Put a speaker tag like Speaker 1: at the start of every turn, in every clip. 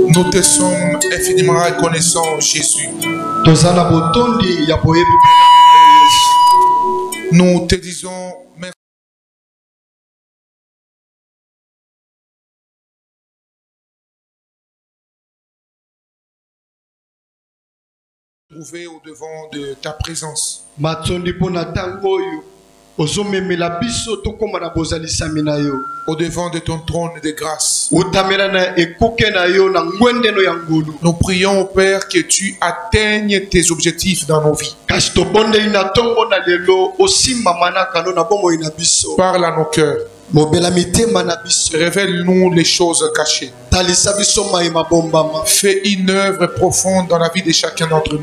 Speaker 1: Nous te sommes infiniment reconnaissants, Jésus. Nous te disons merci. Trouver au devant de ta présence. Au devant de ton trône de grâce. Nous prions au Père que tu atteignes tes objectifs dans nos vies. Parle à nos cœurs. Révèle-nous les choses cachées. Fais une œuvre profonde dans la vie de chacun d'entre nous.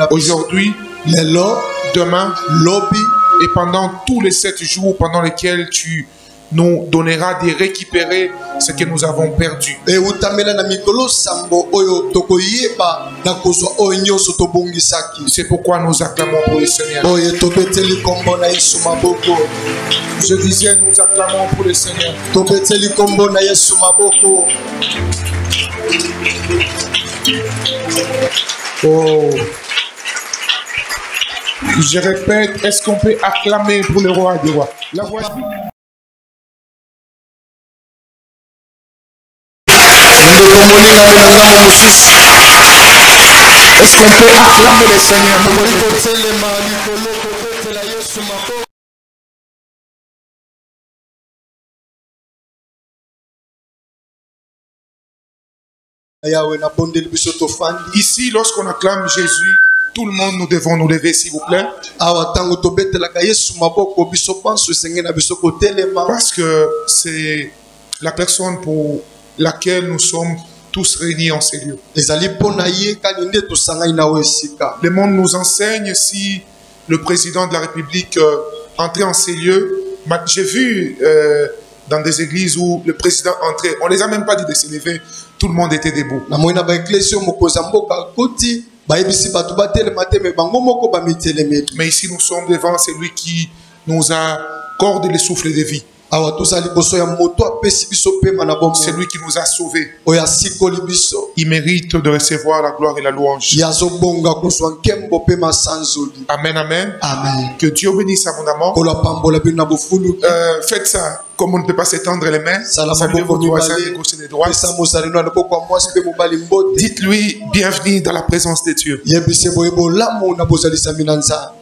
Speaker 1: Aujourd'hui, demain, et pendant tous les 7 jours pendant lesquels tu nous donneras de récupérer ce que nous avons perdu. C'est pourquoi nous acclamons pour le Seigneur. Je disais, nous acclamons pour le Seigneur. Oh. Je répète, est-ce qu'on peut acclamer pour le roi des rois? La voix. Est-ce qu'on peut acclamer le Seigneur? Ici, lorsqu'on acclame Jésus, tout le monde, nous devons nous lever, s'il vous plaît. Parce que c'est la personne pour laquelle nous sommes tous réunis en ces lieux. Le monde nous enseigne si le président de la République entrait en ces lieux. J'ai vu dans des églises où le président entrait, on ne les a même pas dit de se lever, tout le monde était debout. Mais ici nous sommes devant celui qui nous accorde le souffle de vie. C'est lui qui nous a sauvés. Il mérite de recevoir la gloire et la louange. Amen, amen. Amen. Que Dieu bénisse abondamment. Faites ça. Comme on ne peut pas s'étendre les mains, saluez votre voisin de gauche et de droite. Dites-lui bienvenue dans la présence de Dieu.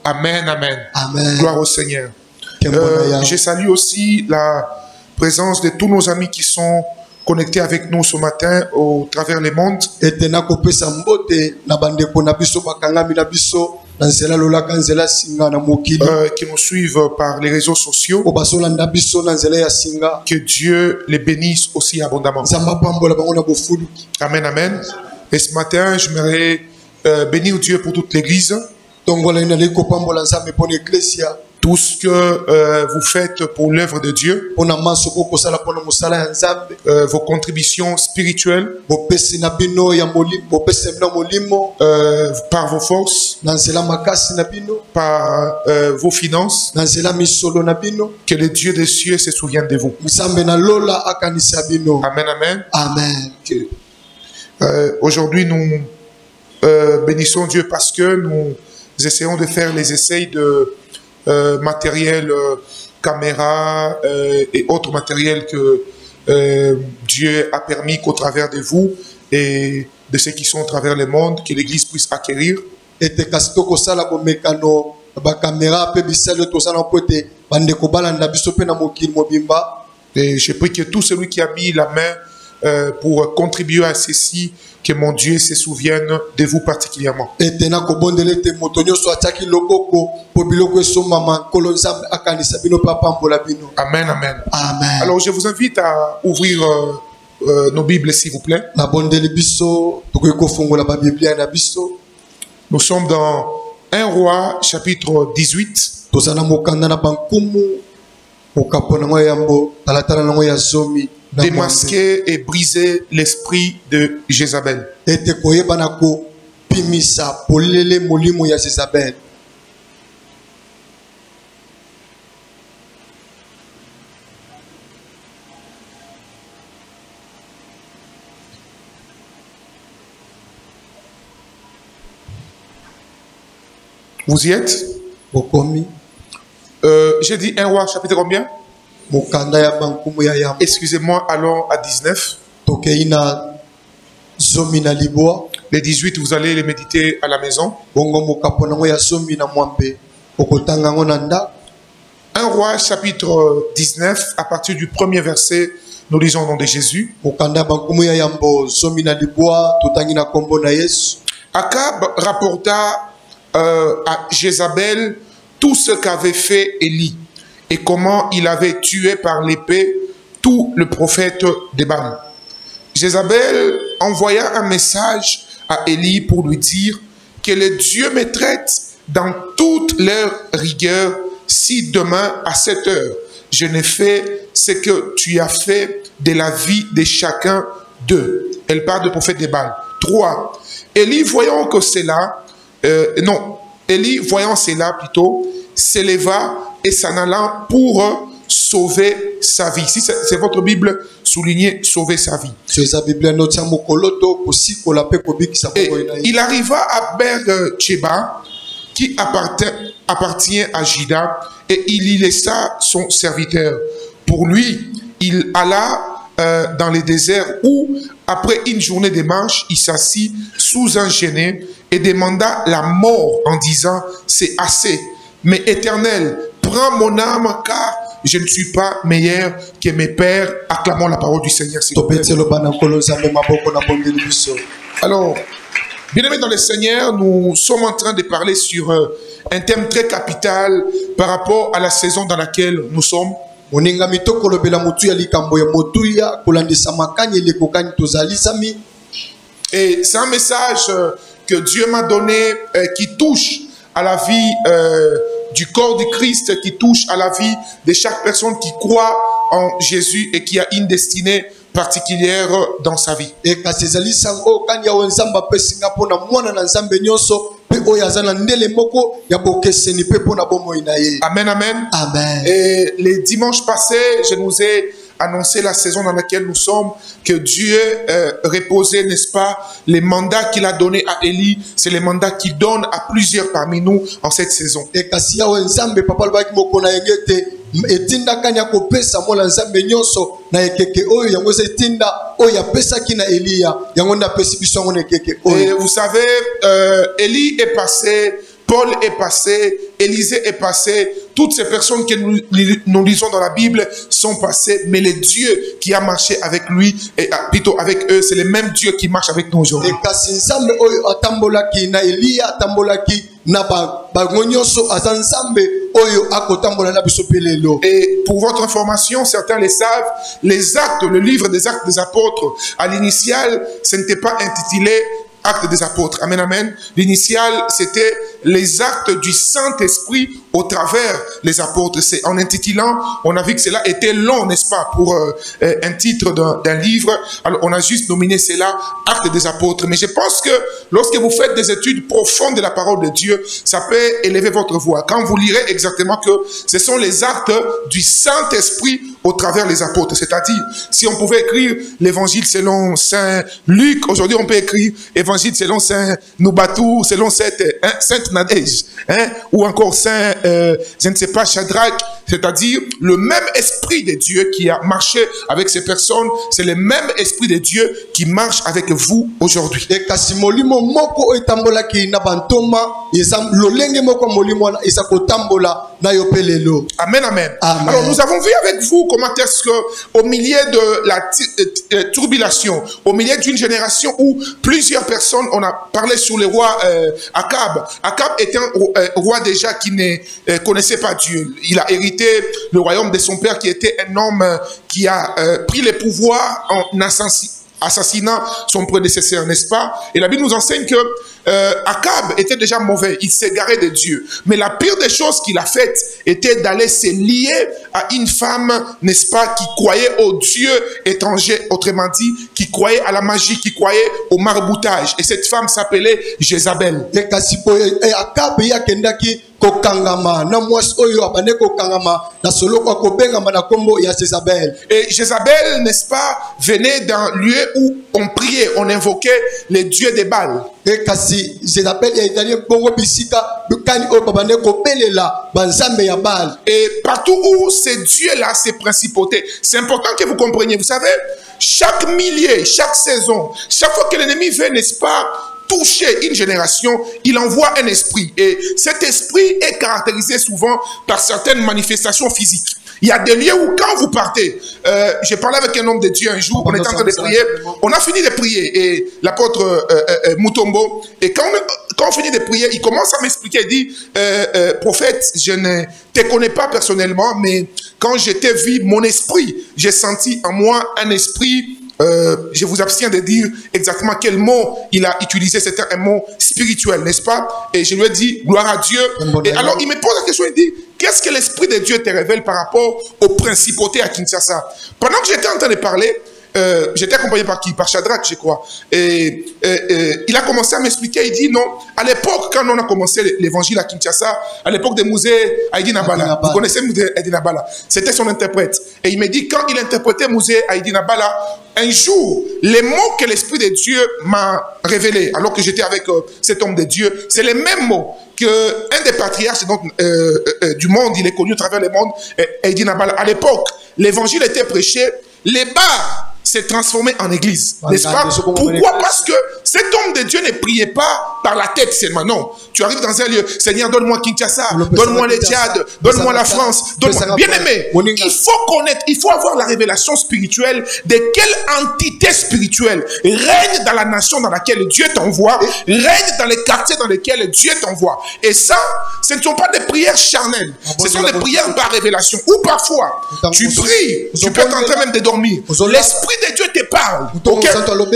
Speaker 1: Amen, amen. Amen. Gloire au Seigneur. Je salue aussi la présence de tous nos amis qui sont connectés avec nous ce matin au travers le monde. Qui nous suivent par les réseaux sociaux. Que Dieu les bénisse aussi abondamment. Amen, amen. Et ce matin, j'aimerais bénir Dieu pour toute l'église. Tout ce que vous faites pour l'œuvre de Dieu, vos contributions spirituelles, par vos forces, par vos finances, que le Dieu des cieux se souvienne de vous. Amen, amen. Amen. Aujourd'hui, nous bénissons Dieu parce que nous essayons de faire les essais de matériel, caméra et autres matériels que Dieu a permis qu'au travers de vous et de ceux qui sont au travers le monde, que l'Église puisse acquérir. Et je prie que tout celui qui a mis la main pour contribuer à ceci, que mon Dieu se souvienne de vous particulièrement. Amen, amen. Amen. Alors je vous invite à ouvrir nos Bibles, s'il vous plaît. Nous sommes dans 1 Roi, chapitre 18. Démasquer et briser l'esprit de Jézabel. Vous y êtes? J'ai dit 1 roi chapitre combien? Excusez-moi, allons à 19. Les 18, vous allez les méditer à la maison. 1 roi chapitre 19, à partir du premier verset, nous lisons au nom de Jésus. Akab rapporta à Jézabel tout ce qu'avait fait Élie et comment il avait tué par l'épée tout le prophète de Baal. Jézabel envoya un message à Élie pour lui dire que les dieux me traitent dans toute leur rigueur si demain à cette heure je n'ai fait ce que tu as fait de la vie de chacun d'eux. Elle parle de prophète de Baal. 3. Élie voyant que cela, Élie voyant cela plutôt, s'éleva et s'en alla pour sauver sa vie. Si c'est votre Bible, soulignez sauver sa vie. Et il arriva à Beer-Sheba, qui appartient à Juda, et il y laissa son serviteur. Pour lui, il alla dans les déserts où, après une journée de marche, il s'assit sous un chêne et demanda la mort en disant, c'est assez. Mais Éternel, prends mon âme car je ne suis pas meilleur que mes pères. Acclamons la parole du Seigneur. Alors, bien-aimés dans le Seigneur, nous sommes en train de parler sur un thème très capital par rapport à la saison dans laquelle nous sommes. Et c'est un message que Dieu m'a donné qui touche à la vie du corps du Christ, qui touche à la vie de chaque personne qui croit en Jésus et qui a une destinée particulière dans sa vie. Amen, amen.
Speaker 2: Amen.
Speaker 1: Et les dimanches passés, je nous ai annoncé la saison dans laquelle nous sommes, que Dieu reposait, n'est-ce pas, les mandats qu'il a donnés à Élie, c'est les mandats qu'il donne à plusieurs parmi nous en cette saison. Et vous savez, Élie est passé, Paul est passé, Élisée est passé, toutes ces personnes que nous lisons dans la Bible sont passées, mais le Dieu qui a marché avec lui, et plutôt avec eux, c'est le même Dieu qui marche avec nous aujourd'hui. Et pour votre information, certains le savent, les actes, le livre des actes des apôtres, à l'initial, ce n'était pas intitulé Actes des apôtres. Amen, amen. L'initial, c'était les actes du Saint-Esprit au travers les apôtres. C'est en intitulant, on a vu que cela était long, n'est-ce pas, pour un titre d'un livre. Alors, on a juste nominé cela Actes des apôtres. Mais je pense que lorsque vous faites des études profondes de la parole de Dieu, ça peut élever votre voix. Quand vous lirez exactement que ce sont les actes du Saint-Esprit au travers les apôtres. C'est-à-dire, si on pouvait écrire l'évangile selon Saint Luc, aujourd'hui on peut écrire évangile selon Saint Noubatou, selon Sainte Nadège, ou encore Saint, je ne sais pas, Shadrach. C'est-à-dire, le même esprit de Dieu qui a marché avec ces personnes, c'est le même esprit de Dieu qui marche avec vous aujourd'hui. Amen, amen.
Speaker 2: Amen.
Speaker 1: Alors, nous avons vu avec vous comment est-ce que, au milieu de la turbulation, au milieu d'une génération où plusieurs personnes, on a parlé sur le roi Akab. Akab était un roi déjà qui ne connaissait pas Dieu. Il a hérité le royaume de son père qui était un homme qui a pris le pouvoir en assassinant son prédécesseur, n'est-ce pas? Et la Bible nous enseigne que Akab était déjà mauvais, il s'égarait de Dieu. Mais la pire des choses qu'il a faites était d'aller se lier à une femme, n'est-ce pas, qui croyait au Dieu étranger, autrement dit, qui croyait à la magie, qui croyait au maraboutage. Et cette femme s'appelait Jézabel. Et Jézabel, n'est-ce pas, venait d'un lieu où on priait, on invoquait les dieux des Baal. Et partout où ces dieux-là, ces principautés, c'est important que vous compreniez. Vous savez, chaque millier, chaque saison, chaque fois que l'ennemi veut, n'est-ce pas, toucher une génération, il envoie un esprit. Et cet esprit est caractérisé souvent par certaines manifestations physiques. Il y a des lieux où quand vous partez, j'ai parlé avec un homme de Dieu un jour, on était en train de prier, on a fini de prier, et l'apôtre Mutombo, et quand on finit de prier, il commence à m'expliquer, il dit, prophète, je ne te connais pas personnellement, mais quand je t'ai vu, mon esprit, j'ai senti en moi un esprit, je vous abstiens de dire exactement quel mot il a utilisé, c'était un mot spirituel, n'est-ce pas? Et je lui ai dit, gloire à Dieu. Et alors il me pose la question, il dit, qu'est-ce que l'Esprit de Dieu te révèle par rapport aux principautés à Kinshasa? Pendant que j'étais en train de parler, j'étais accompagné par qui? Par Shadrach, je crois. Et il a commencé à m'expliquer, il dit non, à l'époque, quand on a commencé l'évangile à Kinshasa, à l'époque de Mouzé Haïdi Nabala, vous connaissez Mouzé Haïdi Nabala, c'était son interprète. Et il me dit, quand il interprétait Mouzé Haïdi Nabala, un jour, les mots que l'Esprit de Dieu m'a révélés, alors que j'étais avec cet homme de Dieu, c'est les mêmes mots qu'un des patriarches donc, du monde, il est connu à travers le monde, Haïdi Nabala. À l'époque, l'évangile était prêché, les bars s'est transformé en église, n'est-ce pas? Pourquoi? Parce que cet homme de Dieu ne priait pas par la tête seulement, non. Tu arrives dans un lieu, Seigneur, donne-moi Kinshasa, donne-moi les Tchad, donne-moi la France, donne-moi... Bien-aimé, il faut connaître, il faut avoir la révélation spirituelle de quelle entité spirituelle règne dans la nation dans laquelle Dieu t'envoie, règne dans les quartiers dans lesquels Dieu t'envoie. Et ça, ce ne sont pas des prières charnelles, ce sont des prières par révélation. Ou parfois, tu pries, tu peux être en train même de dormir. L'Esprit de Dieu te parle. Okay?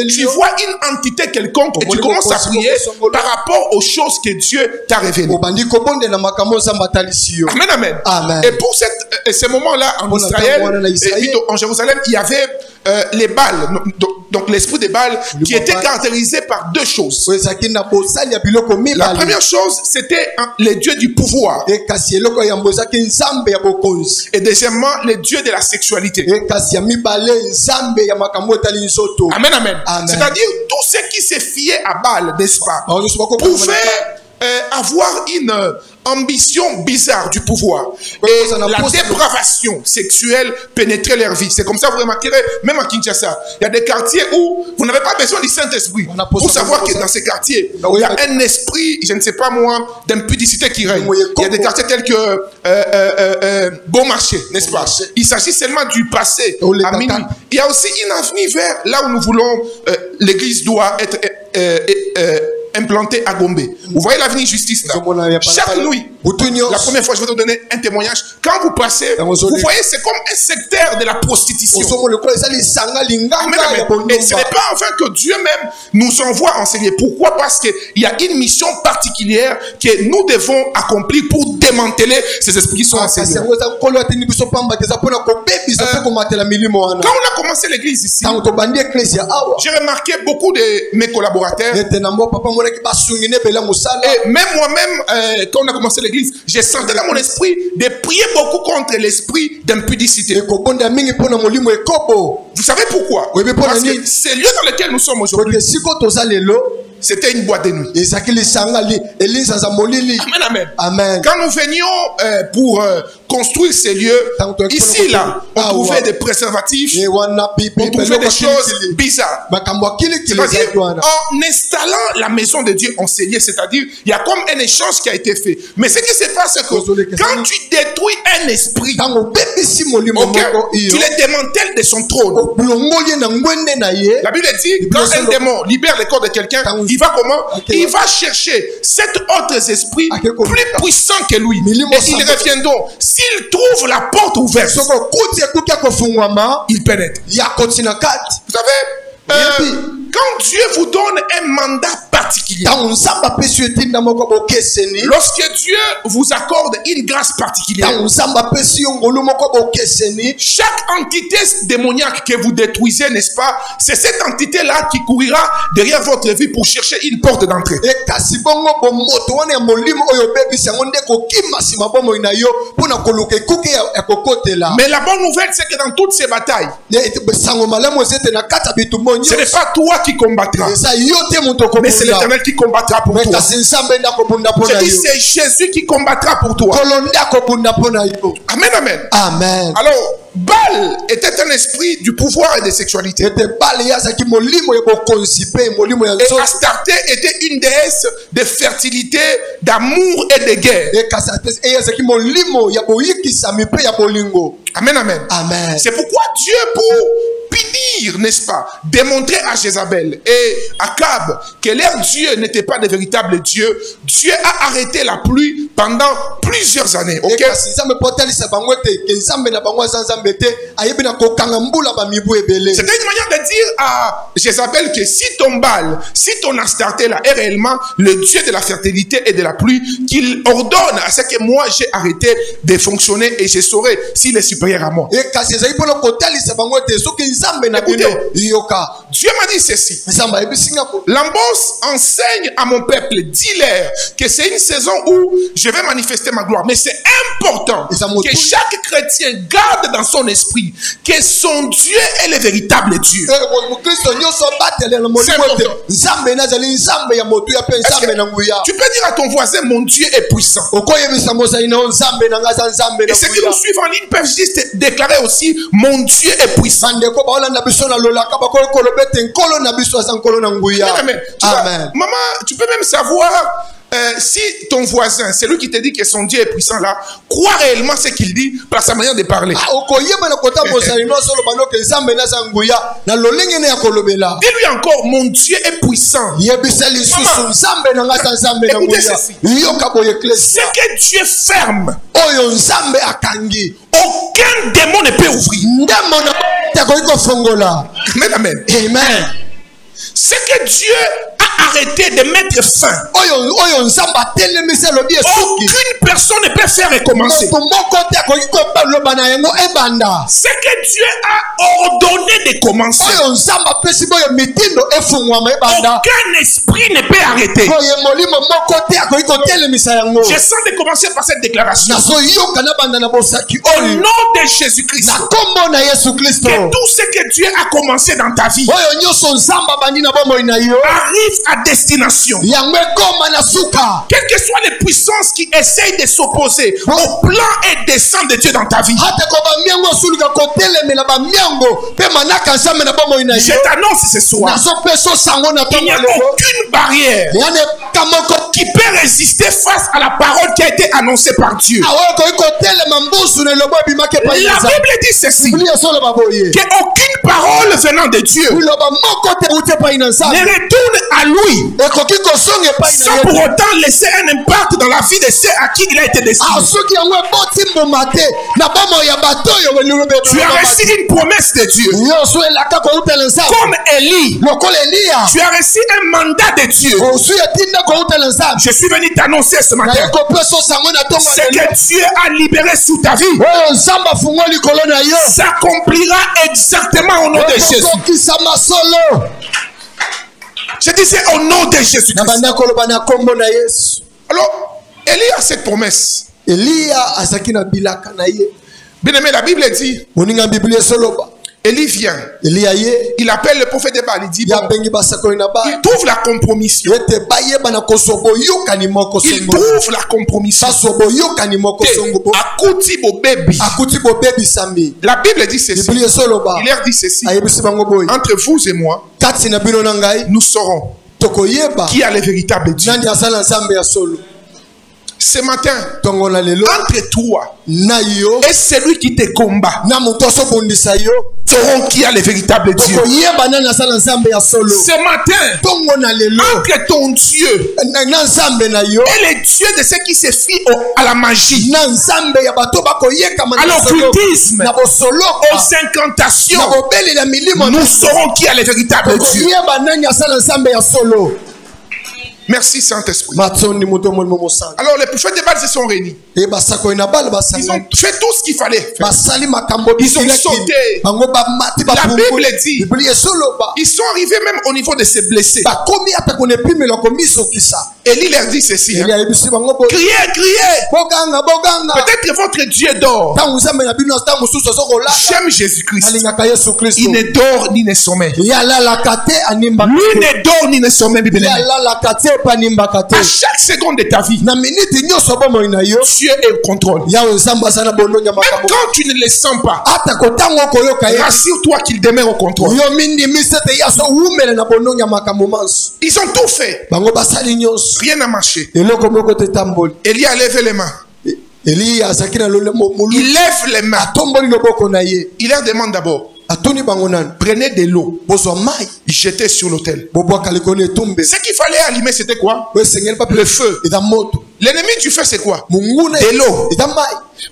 Speaker 1: Tu vois une entité quelconque et tu commences à prier par rapport aux choses que Dieu t'a révélées. Amen, amen, amen. Et pour ces moments-là en Israël, et en Jérusalem, il y avait les Baals, donc l'esprit des Baals, qui était caractérisé par deux choses. La première chose, c'était les dieux du pouvoir. Et deuxièmement, les dieux de la sexualité. Amen, amen. C'est-à-dire, tout ce qui se fiait à Baal, n'est-ce pas, pouvait avoir une ambition bizarre du pouvoir. Et la dépravation sexuelle pénétrait leur vie. C'est comme ça, vous remarquerez, même à Kinshasa, il y a des quartiers où vous n'avez pas besoin du Saint-Esprit pour savoir que dans ces quartiers, il y a un esprit, je ne sais pas moi, d'impudicité qui règne. Il y a des quartiers tels que Bon Marché, n'est-ce pas? Il s'agit seulement du passé à minuit. Il y a aussi une avenue vers là où nous voulons, l'église doit être implanté à Gombe. Vous voyez l'avenue Justice là. Chaque nuit, la première fois, je vais te donner un témoignage. Quand vous passez, vous voyez, c'est comme un secteur de la prostitution. Et ce n'est pas enfin que Dieu même nous envoie enseigner. Pourquoi? Parce qu'il y a une mission particulière que nous devons accomplir pour démanteler ces esprits qui sont enseignés. Quand on a commencé l'église ici, j'ai remarqué beaucoup de mes collaborateurs. Et même moi-même, quand on a commencé l'église, j'ai senti dans mon esprit de prier beaucoup contre l'esprit d'impudicité. Vous savez pourquoi? Parce que ces lieux dans lesquels nous sommes aujourd'hui, c'était une boîte de nuit. Amen, amen. Amen. Quand nous venions pour construire ces lieux, ici, là, on trouvait des préservatifs, on trouvait des choses bizarres. C'est-à-dire, en installant la maison de Dieu enseignée, c'est-à-dire, il y a comme un échange qui a été fait. Mais ce qui se passe, c'est que quand tu détruis un esprit, okay, tu le démantèles de son trône. La Bible dit, quand un démon libère le corps de quelqu'un, il va comment? Il va chercher cet autre esprit plus puissant que lui. Et il revient donc. S'il trouve la porte ouverte, il pénètre. Vous savez, quand Dieu vous donne un mandat particulier, lorsque Dieu vous accorde une grâce particulière, chaque entité démoniaque que vous détruisez, n'est-ce pas, c'est cette entité-là qui courira derrière votre vie pour chercher une porte d'entrée. Mais la bonne nouvelle, c'est que dans toutes ces batailles, Ce n'est pas toi qui combattras, mais c'est l'Éternel qui combattra pour toi. Je dis, c'est Jésus qui combattra pour toi. Amen, amen.
Speaker 2: Amen.
Speaker 1: Alors, Baal était un esprit du pouvoir et de sexualité. Et Astarté était une déesse de fertilité, d'amour et de guerre. Amen, amen.
Speaker 2: Amen.
Speaker 1: C'est pourquoi Dieu, pour punir, n'est-ce pas, démontrer à Jézabel et à Akab que leur Dieu n'était pas de véritable Dieu, Dieu a arrêté la pluie pendant plusieurs années. Ok? C'était une manière de dire à Jézabel que si ton Baal, si ton Astarté là est réellement le Dieu de la fertilité et de la pluie, qu'il ordonne à ce que moi j'ai arrêté de fonctionner et je saurai s'il est supérieur à moi. Écoutez, Dieu m'a dit ceci. L'Ambos enseigne à mon peuple, dis-leur que c'est une saison où je vais manifester ma gloire. Mais c'est important que chaque chrétien garde dans son esprit que son Dieu est le véritable Dieu. Tu peux dire à ton voisin, mon Dieu est puissant. Et ceux qui nous suivent en ligne peuvent juste déclarer aussi, mon Dieu est puissant. Amen. Maman, tu peux même savoir si ton voisin, c'est lui qui te dit que son Dieu est puissant là, crois réellement ce qu'il dit par sa manière de parler. Dis-lui encore, mon Dieu est puissant. Écoutez ceci. Ce que Dieu ferme, aucun démon ne peut ouvrir. Amen, amen.
Speaker 2: Amen.
Speaker 1: Ce que Dieu a arrêté de mettre fin, aucune personne ne peut faire recommencer. Ce que Dieu a ordonné de commencer, aucun esprit ne peut arrêter. Je sens de commencer par cette déclaration. Au nom de Jésus-Christ, que tout ce que Dieu a commencé dans ta vie arrive à destination. Quelles que soient les puissances qui essayent de s'opposer au plan et dessein de Dieu dans ta vie, je t'annonce ce soir qu'il n'y a aucune barrière qui peut résister face à la parole qui a été annoncée par Dieu. La Bible dit ceci, qu'aucune parole venant de Dieu ne retourne à lui sans pour autant laisser un impact dans la vie de ceux à qui il a été destiné. Tu as reçu une promesse de Dieu. Comme Élie, tu as reçu un mandat de Dieu. Je suis venu t'annoncer ce matin ce que Dieu a libéré sous ta vie s'accomplira exactement au nom de Jésus. Je disais au nom de Jésus. Alors, Élie a cette promesse. Bien aimé, la Bible dit, Élie vient. Il appelle le prophète de Baal. Il dit, il trouve la compromission. Il trouve la compromission. La Bible dit ceci. Il leur dit ceci. Entre vous et moi, nous saurons qui a le véritable Dieu. Ce matin, entre toi et celui qui te combat, sauront qui a le véritable Dieu. Ce matin, entre ton Dieu et le Dieu de ceux qui se fient à la magie, à l'occultisme, aux incantations, nous saurons qui a le véritable Dieu. Merci Saint-Esprit. Alors les prophètes de Baal se sont réunis. Ils ont fait tout ce qu'il fallait faire. Ils ont sauté. La Bible dit, ils sont arrivés même au niveau de se blesser. Élie leur dit ceci. Hein. Criez, criez. Peut-être votre Dieu dort. J'aime Jésus-Christ. Il ne dort ni ne sommeille. Lui ne dort ni ne sommeille. À chaque seconde de ta vie, Dieu est au contrôle. Même quand tu ne le sens pas, rassure-toi qu'il demeure au contrôle. Ils ont tout fait. Rien n'a marché. Élie a levé les mains. Il lève les mains. Il leur demande d'abord: prenez de l'eau, jetez sur l'autel. Ce qu'il fallait allumer, c'était quoi? Le feu. L'ennemi du feu, c'est quoi? De l'eau.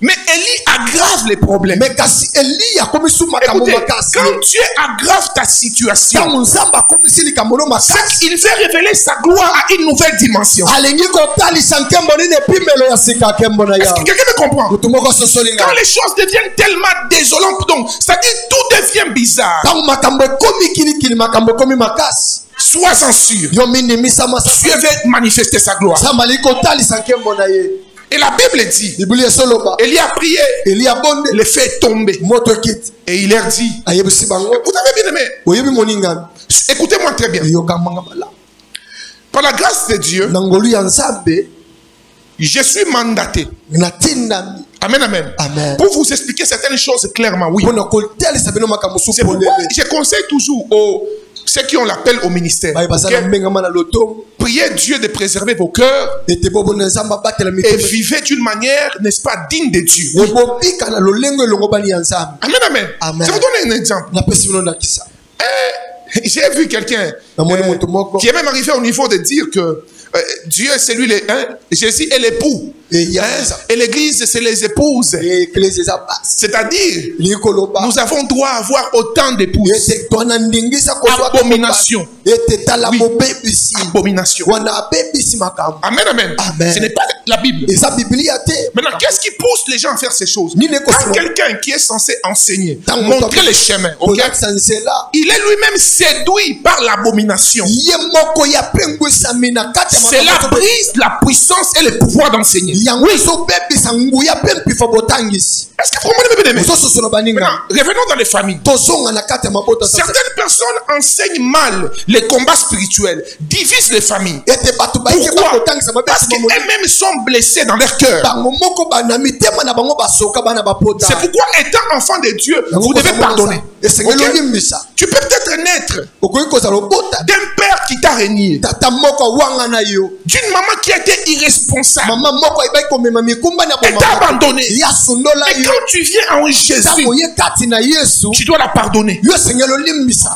Speaker 1: Mais Élie aggrave les problèmes. Écoutez, quand Dieu aggrave ta situation, il veut révéler sa gloire à une nouvelle dimension. Est-ce que quelqu'un me comprend? Quand les choses deviennent tellement désolantes, donc, c'est-à-dire tout devient bizarre. Sois-en sûr. Dieu veut manifester sa gloire. Et la Bible dit, Élie a prié, le feu est tombé. Et il leur dit, vous avez bien aimé? Écoutez-moi très bien. Par la grâce de Dieu, je suis mandaté. Amen, amen. Pour vous expliquer certaines choses clairement, oui. C'est pourquoi je conseille toujours aux ceux qui ont l'appel au ministère. Priez Dieu de préserver vos cœurs et vivez d'une manière, n'est-ce pas, digne de Dieu. Oui. Amen, amen. Je vous donne un exemple. J'ai vu quelqu'un qui est même arrivé au niveau de dire que Dieu c'est lui, Jésus est l'époux. Et l'église c'est les épouses. C'est-à-dire, nous avons droit à avoir autant d'épouses. Abomination. Oui. Abomination. Amen, amen. Ce n'est pas la Bible. Maintenant, qu'est-ce qui pousse les gens à faire ces choses? Quand quelqu'un qui est censé enseigner, montrer les chemins, okay? Il est lui-même séduit par l'abomination. Cela brise la puissance et le pouvoir d'enseigner. Oui. Est-ce que vous comprenez? Maintenant, revenons dans les familles. Certaines personnes enseignent mal les combats spirituels, divisent les familles. Pourquoi? Parce qu'elles-mêmes sont blessées dans leur cœur. C'est pourquoi, étant enfant de Dieu, vous devez pardonner. Okay? Tu peux peut-être naître d'un père qui t'a régné, d'une maman qui a été irresponsable et t'a abandonné. Et quand tu viens en Jésus, tu dois la pardonner.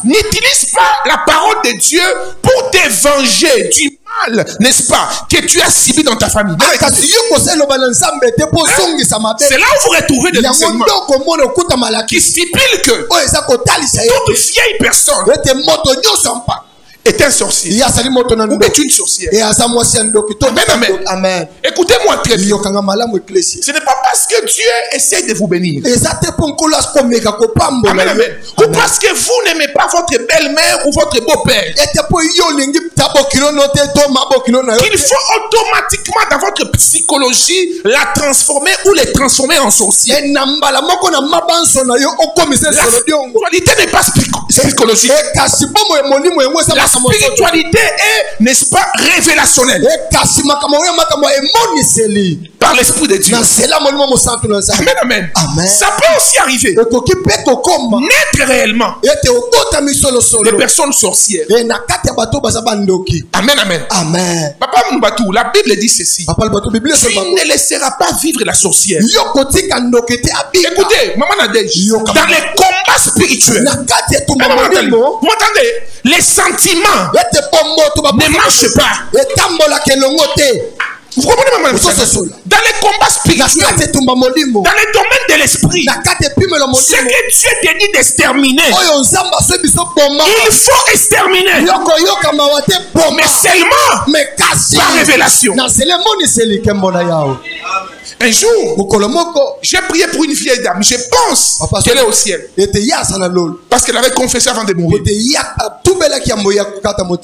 Speaker 1: N'utilise pas la parole de Dieu pour te venger du mal, n'est-ce pas, que tu as subi dans ta famille. C'est là où vous retrouvez des enseignements qui stipulent que toute vieille personne est un sorcier ou est une sorcière. Amen, amen. Écoutez-moi très bien. Ce n'est pas parce que Dieu essaie de vous bénir. Amen, amen. Ou parce que vous n'aimez pas votre belle-mère ou votre beau-père qu'il faut automatiquement dans votre psychologie la transformer ou les transformer en sorcier. La spiritualité n'est pas psychologique. La spiritualité est, n'est-ce pas, révélationnelle par l'Esprit de Dieu. Amen, amen. Ça peut aussi arriver naître réellement des personnes sorcières. Amen, amen. Papa Mbatou, la Bible dit ceci: tu ne laisseras pas vivre la sorcière. Écoutez, maman Nadège, dans les combats spirituels, vous m'entendez? Les sentiments ne marchent pas. Vous comprenez, maman? Dans les combats spirituels, dans les domaines de l'esprit, ce que Dieu te dit d'exterminer, il faut exterminer. Mais seulement par révélation. Un jour, j'ai prié pour une vieille dame. Je pense qu'elle est au ciel, parce qu'elle avait confessé avant de mourir.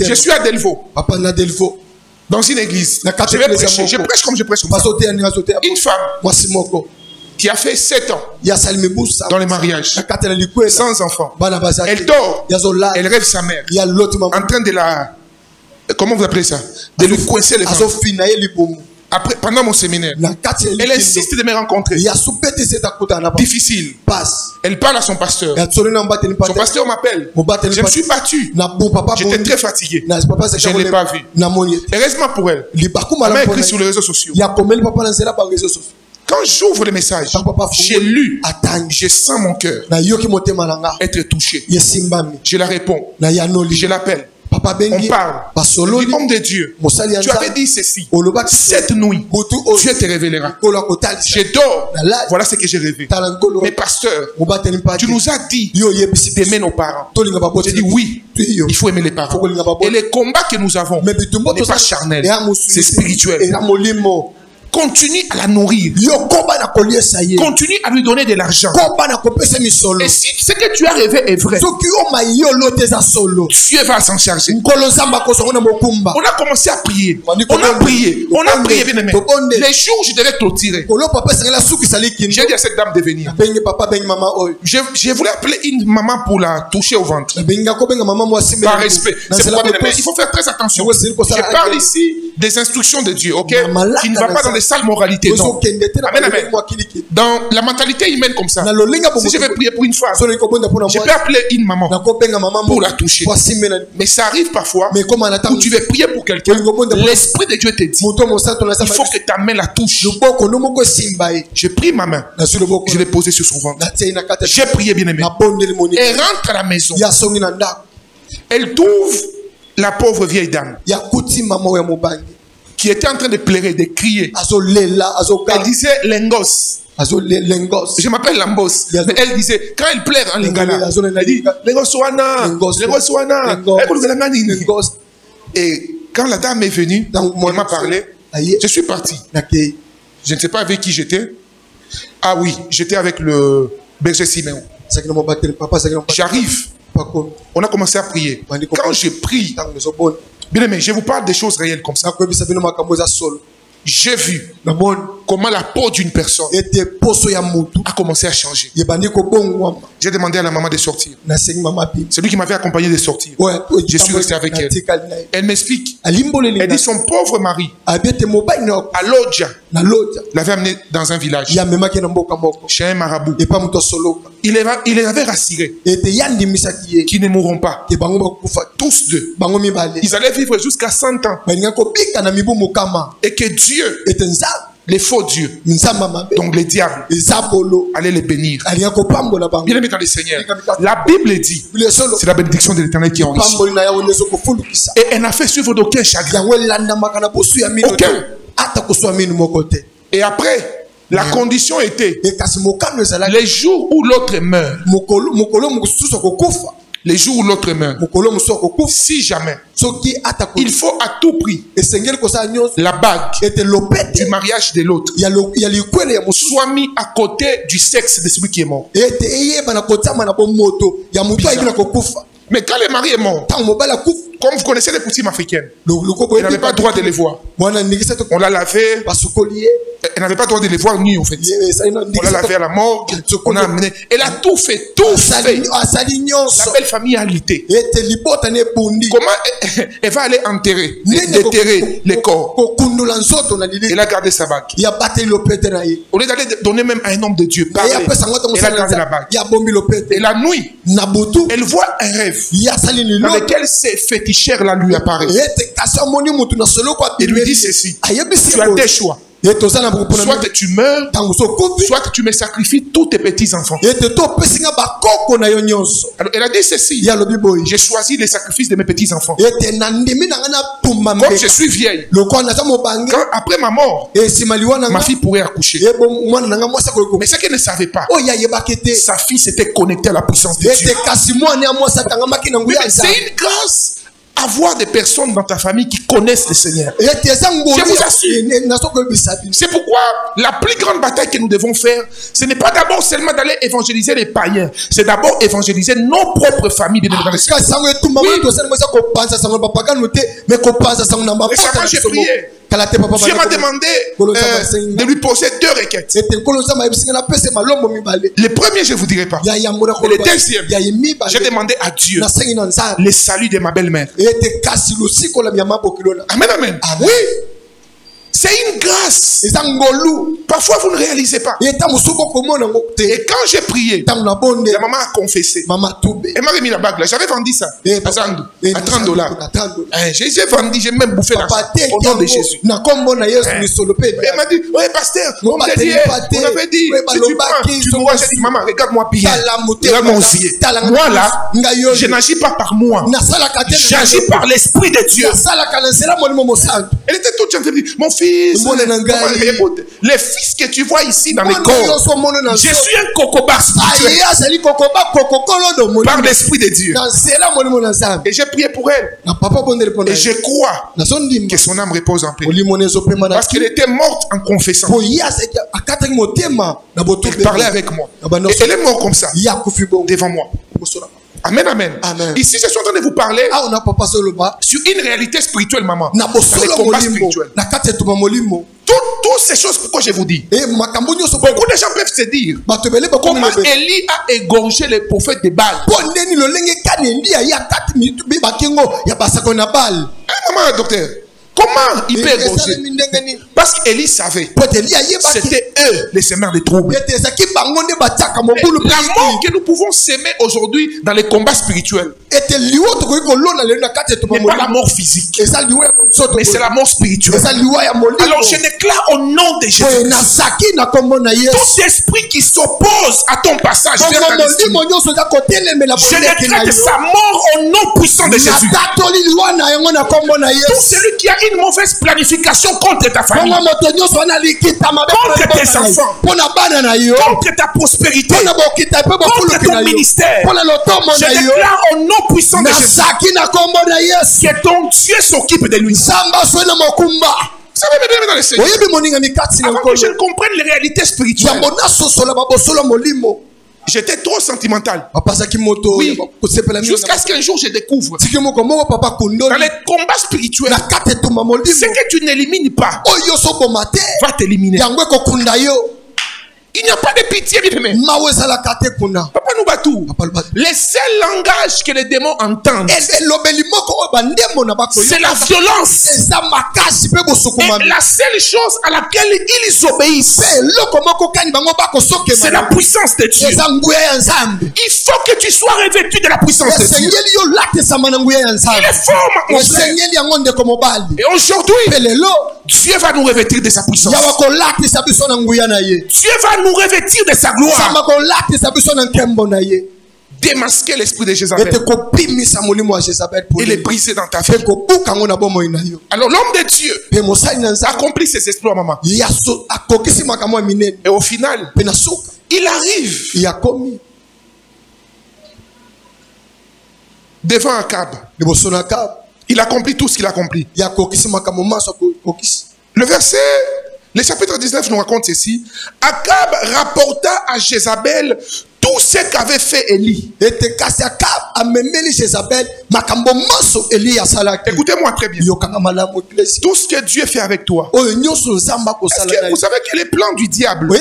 Speaker 1: Je suis à Delvaux. Dans une église, je vais prêcher. Je prêche comme je prêche. Une femme qui a fait 7 ans dans le mariage, sans enfant. Elle dort, elle rêve sa mère, en train de la... Comment vous appelez ça? De lui coincer les ventres. Après, pendant mon séminaire, elle insiste de me rencontrer. Difficile. Elle parle à son pasteur. Son pasteur m'appelle. Je me suis battu. J'étais très fatigué. Je ne l'ai pas vu. Heureusement pour elle, elle m'a écrit sur les réseaux sociaux. Quand j'ouvre le message, j'ai lu, je sens mon cœur être touché. Je la réponds, je l'appelle. On parle. Je dis, homme de Dieu, tu avais dit ceci. Cette nuit, Dieu te révélera. Je dors. Voilà ce que j'ai rêvé. Mais pasteur, tu nous as dit d'aimer nos parents. J'ai dit oui, il faut aimer les parents. Et les combats que nous avons n'est pas charnel, c'est spirituel. Continue à la nourrir. Continue à lui donner de l'argent. Et si ce que tu as rêvé est vrai, Dieu va s'en charger. On a commencé à prier. On a prié. On a prié, bien aimé. Les jours où je devais clôturer, j'ai dit à cette dame de venir. Je voulais appeler une maman pour la toucher au ventre. Par respect. C'est pourquoi, bien aimé, il faut faire très attention. Je parle ici des instructions de Dieu, ok? Qui ne va pas dans les sales moralités, non. Amen, amen. Dans la mentalité humaine comme ça, si je vais prier pour une femme, je peux appeler une maman pour la toucher. Mais ça arrive parfois où tu veux prier pour quelqu'un, l'Esprit de Dieu te dit, il faut que ta main la touche. Je prie ma main, je l'ai posée sur son ventre. J'ai prié, bien aimé. Elle rentre à la maison. Elle trouve la pauvre vieille dame qui était en train de pleurer, de crier. Elle disait Lengos. Je m'appelle Lambos. Mais elle disait, quand elle pleure en lingala, elle dit Lengos Wana. Et quand la dame est venue, elle m'a parlé. Je suis parti. Je ne sais pas avec qui j'étais. Ah oui, j'étais avec le berger Siméon. J'arrive. On a commencé à prier. Quand je prie, bien aimé, je vous parle des choses réelles comme ça. J'ai vu comment la peau d'une personne a commencé à changer. J'ai demandé à la maman de sortir. C'est lui qui m'avait accompagné de sortir. Je suis resté avec elle. Elle m'explique. Elle dit son pauvre mari, à Lodja, l'avait amené dans un village chez un marabout. Il les avait rassurés qu'ils ne mourront pas. Tous deux. Ils allaient vivre jusqu'à 100 ans. Et que Dieu, les faux dieux, donc les diables, allaient les bénir. Bien aimé dans le Seigneur, la Bible dit, c'est la bénédiction de l'Éternel qui enrichit. Et elle n'a fait suivre d'aucun chagrin. Aucun. Et après, la condition était les jours où l'autre meurt. Les jours où l'autre meurt, si jamais, il faut à tout prix la bague du mariage de l'autre soit mis à côté du sexe de celui qui est mort. Mais quand le mari est mort, comme vous connaissez les coutumes africaines, elle n'avait pas le droit de les voir. On l'a lavé. Elle n'avait pas le droit de les voir nus en fait. On l'a lavé à la mort. On a amené. Elle a tout fait, tout fait. La belle famille a lutté. Comment elle va aller déterrer les corps? Elle a gardé sa bague. Au lieu d'aller donner même à un homme de Dieu, elle a gardé la bague. Et la nuit, elle voit un rêve dans lequel ses féticheurs là lui apparaît. Et lui dit ceci: tu as des choix. Soit tu meurs, soit tu me sacrifies tous tes petits-enfants. Alors elle a dit ceci: j'ai choisi les sacrifices de mes petits-enfants. Comme je suis vieille, après ma mort, ma fille pourrait accoucher. Mais ce qu'elle ne savait pas, sa fille s'était connectée à la puissance de Dieu. C'est une grâce avoir des personnes dans ta famille qui connaissent le Seigneur. Je vous assure. C'est pourquoi la plus grande bataille que nous devons faire, ce n'est pas d'abord seulement d'aller évangéliser les païens, c'est d'abord évangéliser nos propres familles. Récemment, j'ai prié. Dieu m'a demandé de lui poser 2 requêtes. Le premier, je ne vous dirai pas. Et le deuxième, j'ai demandé à Dieu le salut de ma belle-mère. Amen, amen. Oui. C'est une grâce. Parfois, vous ne réalisez pas. Et quand j'ai prié, la maman a confessé. Elle m'a remis la bague là. J'avais vendu ça à Zandou, à $30. J'ai vendu, j'ai même bouffé l'argent au nom de Jésus. Elle m'a dit, oui, pasteur, on m'avait dit, si tu prends, tu vois, j'ai dit, maman, regarde-moi bien. Regarde mon yeux. Moi là, je n'agis pas par moi. J'agis par l'Esprit de Dieu. Elle était toute jeune, elle me dit, mon fils, les fils que tu vois ici dans les corps, je suis un cocobar spirituel par l'Esprit de Dieu. Et j'ai prié pour elle. Et je crois que son âme repose en paix. Parce qu'elle était morte en confessant. Elle parlait avec moi. Et elle est morte comme ça, devant moi. Amen, amen, amen. Ici, je suis en train de vous parler sur une réalité spirituelle, maman. Dans les combats spirituels. Toutes ces choses, pourquoi je vous dis? Beaucoup de gens peuvent se dire comment Élie a égorgé les prophètes de Baal. Maman, docteur, comment il peut égorger? Parce qu'Élie savait. C'était eux les semeurs de troubles. La mort que nous pouvons s'aimer aujourd'hui dans les combats spirituels n'est pas la mort physique, mais c'est la mort spirituelle. Alors je déclare au nom de Jésus, tout esprit qui s'oppose à ton passage vers ta destinée, je décrète sa mort au nom puissant de Jésus. Tout celui qui a une mauvaise planification contre ta famille, contre tes enfants, contre ta prospérité, contre ton ministère, je déclare au nom puissant de Jésus que ton Dieu s'occupe de lui. Vous savez, mesdames dans le Seigneur, avant que je comprenne les réalités spirituelles, j'étais trop sentimental. Oui. Jusqu'à ce qu'un jour je découvre dans les combats spirituels, ce que tu n'élimines pas va t'éliminer. Il n'y a pas de pitié, bien aimé. Papa nous batou. Le seul langage que les démons entendent, c'est la violence. Et la seule chose à laquelle ils obéissent, c'est la puissance de Dieu. Il faut que tu sois revêtu de la puissance de Dieu. Il est fort, mon frère. Et aujourd'hui, Dieu va nous revêtir de sa puissance. Dieu va nous revêtir de sa gloire. Démasquer l'esprit de Jézabel et les briser dans ta vie. Alors l'homme de Dieu accomplit ses exploits, maman. Et au final, il arrive devant Akab. Il accomplit tout ce qu'il accomplit. Le verset, le chapitre 19 nous raconte ceci. Akab rapporta à Jézabel tout ce qu'avait fait Élie. Écoutez-moi très bien. Tout ce que Dieu fait avec toi. Est-ce que vous savez que les plans du diable pour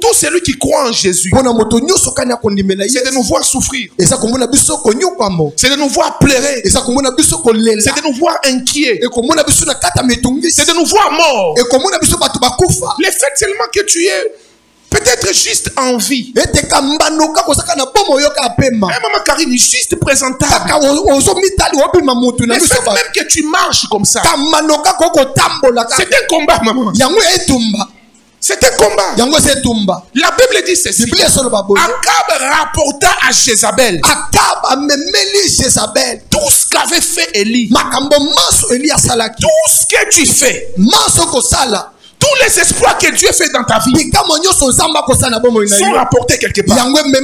Speaker 1: tout celui qui croit en Jésus, c'est de nous voir souffrir, c'est de nous voir pleurer, c'est de nous voir inquiets, c'est de nous voir morts. Le fait seulement que tu es peut-être juste en vie. Maman Karine, juste présentable. Le fait même que tu marches comme ça, c'est un combat, maman. C'est un combat. La Bible dit ceci. Akab rapporta à Jézabel tout ce qu'avait fait Élie. Tout ce que tu fais, tous les exploits que Dieu fait dans ta vie sont rapportés quelque part. Mais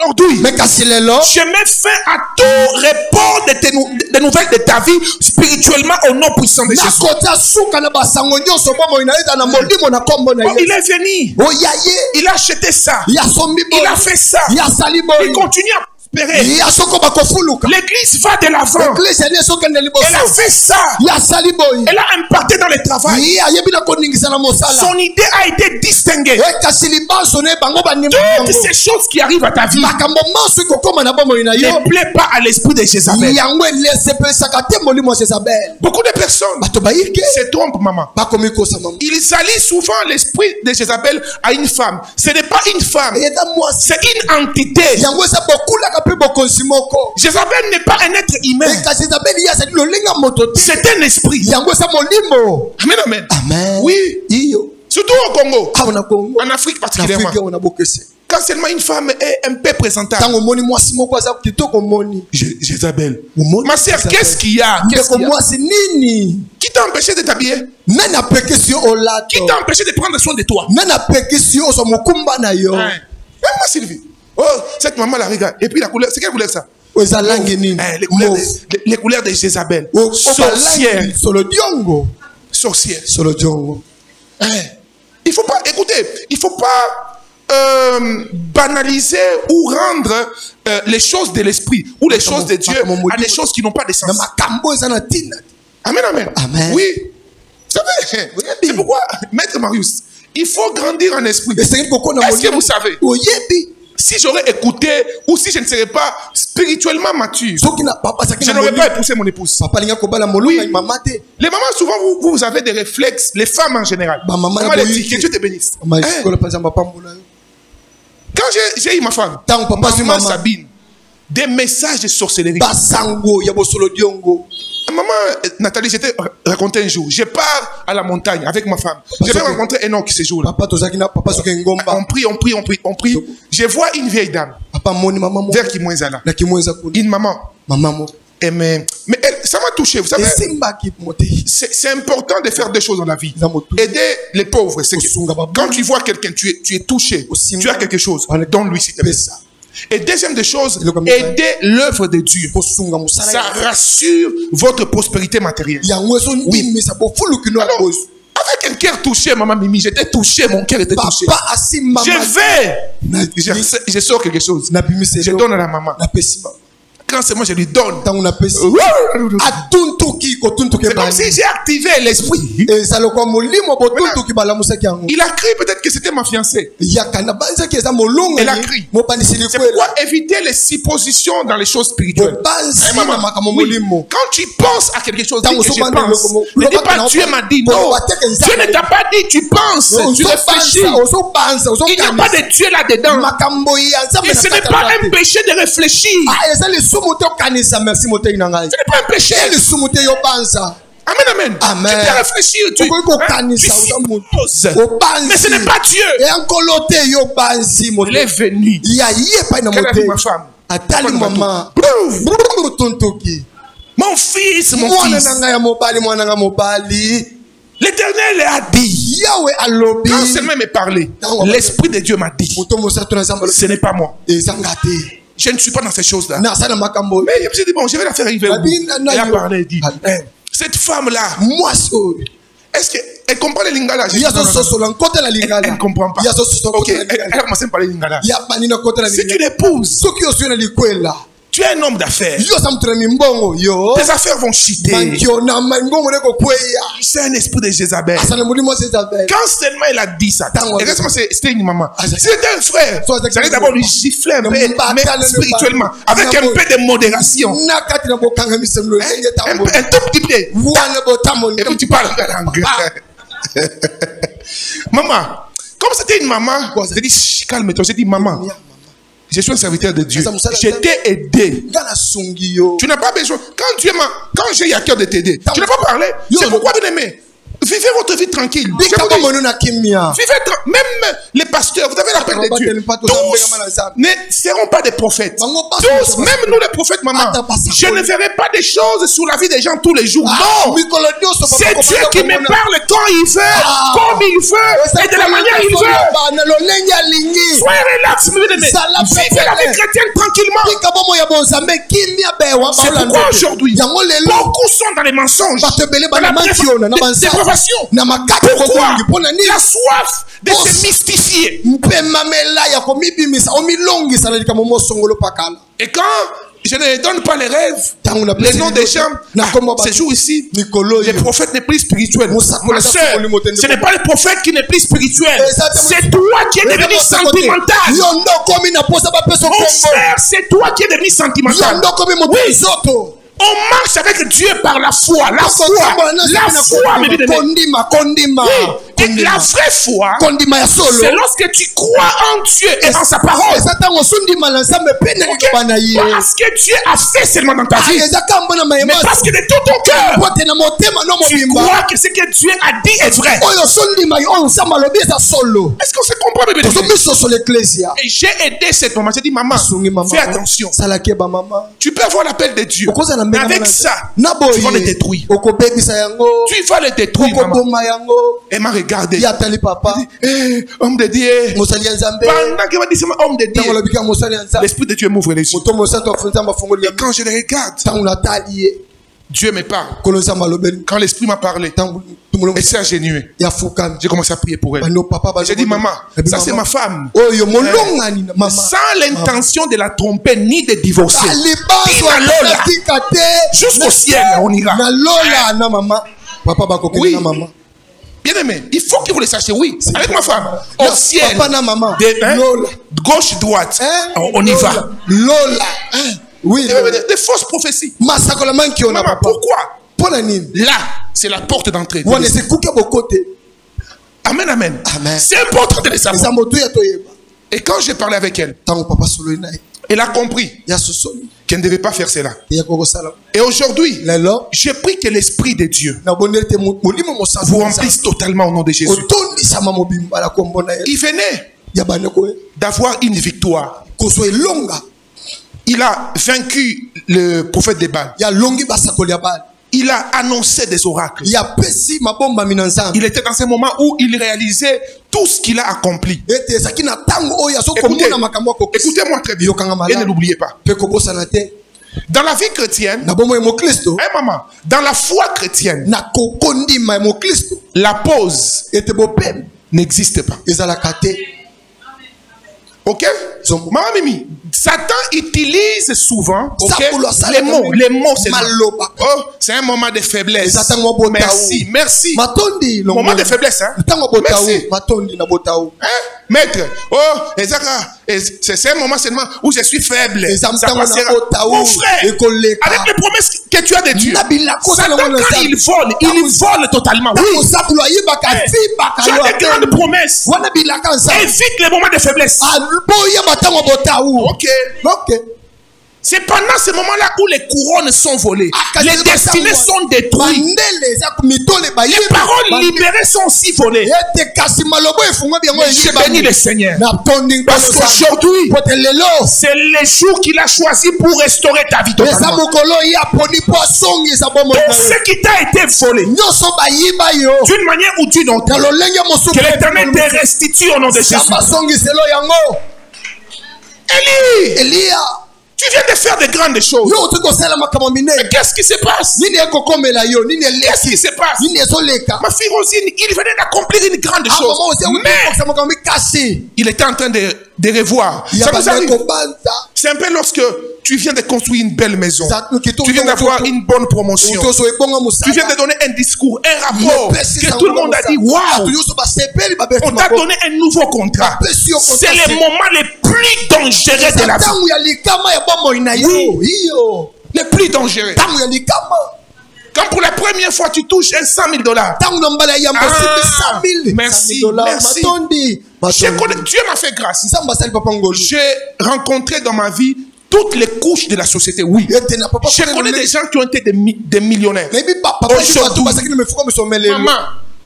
Speaker 1: aujourd'hui,
Speaker 2: Mais Kassilelo,
Speaker 1: je mets fin à tout report des nouvelles de ta vie spirituellement au nom puissant de Jésus.
Speaker 2: na kota suka na basango nyonso bomo inaita na molimo na kombo na
Speaker 1: Oh, il
Speaker 2: Yesu.
Speaker 1: est venu.
Speaker 2: Oyaye,
Speaker 1: Il a acheté ça.
Speaker 2: ya sombi
Speaker 1: Il
Speaker 2: boy,
Speaker 1: a fait ça.
Speaker 2: ya sali
Speaker 1: Il
Speaker 2: boy,
Speaker 1: continue à prospérer.
Speaker 2: ya soko bakofuluka.
Speaker 1: L'église va de l'avant.
Speaker 2: Eglise ne soka na
Speaker 1: Elle a
Speaker 2: liboso.
Speaker 1: fait ça.
Speaker 2: Ya sali boy,
Speaker 1: Elle a impacté dans le travail.
Speaker 2: ya yebi na koningisa na mosala.
Speaker 1: Son idée a été distinguée.
Speaker 2: E kasiliba sone bango banima.
Speaker 1: Toutes ces choses qui arrivent à ta vie
Speaker 2: Makambo maso kokoma na bomo ina yo.
Speaker 1: ne plaît pas à l'esprit de Jézabel.
Speaker 2: Yango elese pesaka te molimo wa Jezabel.
Speaker 1: Beaucoup de personnes
Speaker 2: Bato bayike
Speaker 1: se trompent, maman.
Speaker 2: bakomi kosa mama.
Speaker 1: Ils allient souvent l'esprit de Jézabel à une femme. Ce n'est pas une femme,
Speaker 2: Eta mwasi.
Speaker 1: c'est une entité.
Speaker 2: Yango esa bokula ka pe bokonsi moko.
Speaker 1: Jézabel n'est pas un être humain,
Speaker 2: E kasi Jezabel ya sa lolenga moto te.
Speaker 1: c'est un esprit.
Speaker 2: Yango esa molimo.
Speaker 1: Amen, amen.
Speaker 2: Amen.
Speaker 1: Oui,
Speaker 2: Iyo.
Speaker 1: surtout au Congo,
Speaker 2: Aona Kongo.
Speaker 1: en Afrique particulièrement.
Speaker 2: Afrique ona bokese.
Speaker 1: Quand seulement une femme est un peu présentable.
Speaker 2: Tango moni mwasi moko aza kitoko moni.
Speaker 1: Jézabel.
Speaker 2: Umoni.
Speaker 1: Ma sœur, qu'est-ce qu'il y a? Qu'est-ce
Speaker 2: Ndeko
Speaker 1: qu'il y a?
Speaker 2: mwasi nini?
Speaker 1: Qui t'a empêché de t'habiller?
Speaker 2: Nani apekisi yo olato?
Speaker 1: Qui t'a empêché de prendre soin de toi?
Speaker 2: Nani apekisi yo ozo mokumba na yo?
Speaker 1: Hein? Moi, Sylvie. Oh, cette maman-là, regarde. Et puis la couleur, c'est quelle couleur ça?
Speaker 2: Oza langi nini?
Speaker 1: Les couleurs de Jézabel.
Speaker 2: O
Speaker 1: Sorcière.
Speaker 2: balangi solo diongo.
Speaker 1: Sorcière.
Speaker 2: Solo diongo.
Speaker 1: Hein? Il faut pas, écoutez, il faut pas banaliser ou rendre les choses de l'esprit ou les choses de Dieu à des choses qui n'ont pas de sens.
Speaker 2: Na makambo eza na tina.
Speaker 1: Amen, amen.
Speaker 2: Amen.
Speaker 1: Oui. Vous savez, c'est pourquoi, Maître Marius, il faut grandir en esprit.
Speaker 2: Esengeli kokona
Speaker 1: Est-ce que vous savez,
Speaker 2: oyebi.
Speaker 1: si j'aurais écouté ou si je ne serais pas spirituellement mature,
Speaker 2: Soki na papa saki
Speaker 1: je
Speaker 2: na
Speaker 1: n'aurais pas
Speaker 2: molimo.
Speaker 1: épousé mon épouse.
Speaker 2: Papa linga kobala molunga mama te.
Speaker 1: Les mamans, souvent, vous avez des réflexes, les femmes en général.
Speaker 2: Ba maman
Speaker 1: Comment
Speaker 2: na
Speaker 1: les
Speaker 2: boyi
Speaker 1: dire, que Dieu te bénisse.
Speaker 2: Ma
Speaker 1: Hein?
Speaker 2: sikola panza mapambola yo.
Speaker 1: Quand j'ai eu ma femme,
Speaker 2: Tango papa si
Speaker 1: maman
Speaker 2: mama.
Speaker 1: Sabine, des messages de sorcellerie.
Speaker 2: Basango ya bosolo diongo.
Speaker 1: Maman Nathalie, j'étais raconté un jour, je pars à la montagne avec ma femme. Je vais rencontrer Enoch ce jour-là.
Speaker 2: Papa tozaki na papa soki ngomba.
Speaker 1: On prie. Je vois une vieille dame
Speaker 2: Papa moni mama mo.
Speaker 1: vers Kimwenzala.
Speaker 2: Na kimweza kuna.
Speaker 1: Une maman.
Speaker 2: Mama mo.
Speaker 1: Mais ça m'a touché, vous savez.
Speaker 2: Esimba ki mote.
Speaker 1: C'est important de faire des choses dans la vie.
Speaker 2: Za motu.
Speaker 1: Aider les pauvres. C'est que
Speaker 2: Osunga babu.
Speaker 1: quand tu vois quelqu'un, tu es touché,
Speaker 2: Osimba.
Speaker 1: tu as quelque chose, donne-lui s'il te plaît.
Speaker 2: Pesa.
Speaker 1: Et deuxième des choses,
Speaker 2: Il est comme
Speaker 1: aider l'œuvre de Dieu.
Speaker 2: Kosunga musala.
Speaker 1: Ça rassure votre prospérité matérielle.
Speaker 2: Yango eso ndimi sa bofulu kino
Speaker 1: Alors,
Speaker 2: abozo.
Speaker 1: avec un cœur touché, maman Mimi, j'étais touché, mon cœur était touché.
Speaker 2: Papa asimba.
Speaker 1: Je sors quelque chose.
Speaker 2: Na bimise.
Speaker 1: Je donne à la maman.
Speaker 2: Na pesima.
Speaker 1: Quand c'est moi, je lui donne.
Speaker 2: Tango na pesi. Atuntuki kotuntuki
Speaker 1: C'est comme si j'ai activé l'esprit.
Speaker 2: eza lokwa molimo botuntuki balamusaki yango.
Speaker 1: Il a cru peut-être que c'était ma fiancée.
Speaker 2: Yaka na banzaki eza molongo.
Speaker 1: Elle a crié.
Speaker 2: Mobandisi
Speaker 1: C'est
Speaker 2: likwela.
Speaker 1: pourquoi éviter les suppositions dans les choses spirituelles.
Speaker 2: Bobansi
Speaker 1: Eh, maman,
Speaker 2: na makambo
Speaker 1: oui.
Speaker 2: molimo.
Speaker 1: Quand tu penses à quelque chose, dis
Speaker 2: Tango
Speaker 1: que je
Speaker 2: sobanda
Speaker 1: pense.
Speaker 2: lokomo-
Speaker 1: Ne dis
Speaker 2: lobaka
Speaker 1: pas
Speaker 2: na
Speaker 1: Dieu
Speaker 2: opa-
Speaker 1: m'a dit.
Speaker 2: Bo
Speaker 1: Non.
Speaker 2: wateke nzambe.
Speaker 1: Dieu ne t'a pas dit, tu penses. Tu réfléchis. Il n'y a pas de Dieu là-dedans.
Speaker 2: makambo ya nzambe
Speaker 1: Et
Speaker 2: na
Speaker 1: ce n'est
Speaker 2: kati
Speaker 1: pas
Speaker 2: ya
Speaker 1: un
Speaker 2: te.
Speaker 1: péché de réfléchir.
Speaker 2: Ah, eza lisumu te okanisa merci motei na ngai.
Speaker 1: Ce n'est pas un péché.
Speaker 2: E lisumu te yobanza.
Speaker 1: Amen, amen.
Speaker 2: Amen.
Speaker 1: Tu peux réfléchir. Tu
Speaker 2: Okoki kokanisa
Speaker 1: tu
Speaker 2: oza moto.
Speaker 1: supposes.
Speaker 2: Obanzi.
Speaker 1: Mais ce n'est pas Dieu.
Speaker 2: E nkolo te yobanzi
Speaker 1: Il est
Speaker 2: motei.
Speaker 1: venu.
Speaker 2: Ya ye pa na
Speaker 1: Quelle a dit
Speaker 2: motei.
Speaker 1: ma femme?
Speaker 2: Atali mama. Tontoki.
Speaker 1: Mon fils, mon
Speaker 2: Mwana
Speaker 1: fils.
Speaker 2: na ngai ya mobali mwana nga mobali.
Speaker 1: L'Éternel a dit.
Speaker 2: Yahweh alobi.
Speaker 1: Quand seulement me parler, l'Esprit de Dieu m'a dit.
Speaker 2: Moto mosato na nzambe.
Speaker 1: Ce n'est pas moi.
Speaker 2: Ezanga te.
Speaker 1: Je ne suis pas dans ces choses-là.
Speaker 2: Na sala makambo.
Speaker 1: Mais je me suis dit, bon, je vais la faire arriver. Elle a parlé, elle dit, cette femme-là,
Speaker 2: Mwasi oyo.
Speaker 1: est-ce qu'elle comprend les lingala? J'ai dit,
Speaker 2: Yazo
Speaker 1: non, non, non.
Speaker 2: soso la nkota la lingala.
Speaker 1: Elle ne comprend pas.
Speaker 2: Yazo soso
Speaker 1: Ok,
Speaker 2: nkota la
Speaker 1: elle
Speaker 2: lingala.
Speaker 1: a commencé à me parler lingala.
Speaker 2: Ya bani na kota la
Speaker 1: Si tu
Speaker 2: lingala.
Speaker 1: l'épouses,
Speaker 2: Soki osio na likwela.
Speaker 1: tu es un homme d'affaires.
Speaker 2: Yo sa mtu na mimbongo yo.
Speaker 1: Tes affaires vont chuter.
Speaker 2: Mankio na mbongo leko kweya.
Speaker 1: C'est un esprit de Jézabel.
Speaker 2: Asa na mulimo sesa be.
Speaker 1: Quand seulement il a dit ça,
Speaker 2: Tango-
Speaker 1: et récemment c'était une maman.
Speaker 2: Ah, ça-
Speaker 1: C'était un frère.
Speaker 2: Ça-
Speaker 1: J'allais d'abord lui gifler un peu, mais spirituellement, avec un peu de modération.
Speaker 2: Na kati na bokanga misemlo lenge tambo.
Speaker 1: Un tout petit peu.
Speaker 2: Wana botamo.
Speaker 1: Et puis tu parles en langue. Maman, comme c'était une maman, j'ai dit, chut, calme-toi. J'ai dit, maman, je suis un serviteur de Dieu. Je t'ai aidé.
Speaker 2: Ngana sungi yo.
Speaker 1: Tu n'as pas besoin. Quand j'ai eu à cœur de t'aider, tu n'as pas parlé. C'est pourquoi, bien aimé, Vivez votre vie tranquille. Je
Speaker 2: Bika
Speaker 1: vous
Speaker 2: ba
Speaker 1: dis,
Speaker 2: mono na kimia.
Speaker 1: même les pasteurs, vous avez l'appel de Dieu. Tous ne seront pas des prophètes. Tous, même nous les prophètes, maman. Je ne verrai pas des choses sur la vie des gens tous les jours. Non. C'est Dieu qui me parle quand il veut, comme il veut, et de la manière il veut. Soyez relax, vivez la vie chrétienne tranquillement. C'est pourquoi aujourd'hui, beaucoup sont dans les mensonges, dans la dépravation. Pourquoi? La soif de se mystifier. Et quand je ne donne pas les rêves, les noms des gens, ces jours ici, les prophètes n'est plus spirituel. Ma soeur, ce n'est pas le prophète qui n'est plus spirituel. C'est toi qui es devenu sentimental. Mon frère, c'est toi qui es devenu sentimental. Oui. On marche avec Dieu par la foi. La foi, mes bien-aimés. Et la vraie foi, c'est lorsque tu crois en Dieu et en sa parole. Okay? Parce que Dieu a fait seulement dans ta vie. Mais parce que de tout ton cœur, tu crois que ce que Dieu a dit est vrai. Est-ce qu'on se comprend, mes bien-aimés? Et j'ai aidé cette maman. J'ai dit, maman, fais attention. Tu peux avoir l'appel de Dieu. Mais avec ça, tu vas le détruire. Tu vas le détruire, maman. Elle m'a regardé. Homme de Dieu. Pendant qu'elle m'a dit homme de Dieu, l'Esprit de Dieu m'ouvre les yeux. Et quand je le regarde, Dieu me parle. Quand l'Esprit m'a parlé, elle s'est agenouillée. J'ai commencé à prier pour elle. J'ai dit, maman, ça c'est ma femme. Sans l'intention de la tromper ni de divorcer. Jusqu'au ciel, on ira. Oui. Bien aimé, il faut que vous le sachiez, oui. Avec ma femme, au ciel, gauche, droite, on y va. Oui, des fausses prophéties. Maman, pourquoi? Là, c'est la porte d'entrée. Amen, amen. C'est important de le savoir. Et quand j'ai parlé avec elle, elle a compris qu'elle ne devait pas faire cela. Et aujourd'hui, je prie que l'Esprit de Dieu vous remplisse totalement au nom de Jésus. Il venait d'avoir une victoire. Il a vaincu le prophète de Baal. Il a annoncé des oracles. Il était dans ce moment où il réalisait tout ce qu'il a accompli. Écoutez-moi très bien et ne l'oubliez pas. Dans la vie chrétienne, maman, dans la foi chrétienne, la pause n'existe pas. Ok? Maman Mimi, Satan utilise souvent les mots c'est c'est un moment de faiblesse. Merci, merci. Moment de faiblesse, hein? Merci. Maître, c'est un moment seulement où je suis faible. Ça passera. Mon frère, avec les promesses que tu as de Dieu, Satan, quand il vole totalement. Oui. Tu as des grandes promesses. Évite les moments de faiblesse. Ok. C'est pendant ce moment-là où les couronnes sont volées. Les destinées sont détruites. Les paroles libérées sont aussi volées. Mais je bénis le Seigneur. Parce qu'aujourd'hui, c'est le jour qu'il a choisi pour restaurer ta vie totalement. Tout ce qui t'a été volé, d'une manière ou d'une autre, que l'Éternel te restitue au nom de Jésus. Élie, tu viens de faire de grandes choses. Mais qu'est-ce qui se passe? Qu'est-ce qui se passe? Ma fille Rosine, il venait d'accomplir une grande chose. Mais il était en train de revoir. Ça nous arrive. C'est un peu lorsque tu viens de construire une belle maison. Tu viens d'avoir une bonne promotion. Tu viens de donner un discours, un rapport que tout le monde a dit waouh. On t'a donné un nouveau contrat. C'est le moment le plus dangereux de la vie. Oui. Le plus dangereux. Quand pour la première fois tu touches un $100,000. Merci. Dieu m'a fait grâce. J'ai rencontré dans ma vie toutes les couches de la société, oui. Je connais des gens qui ont été des millionnaires. Aujourd'hui, maman,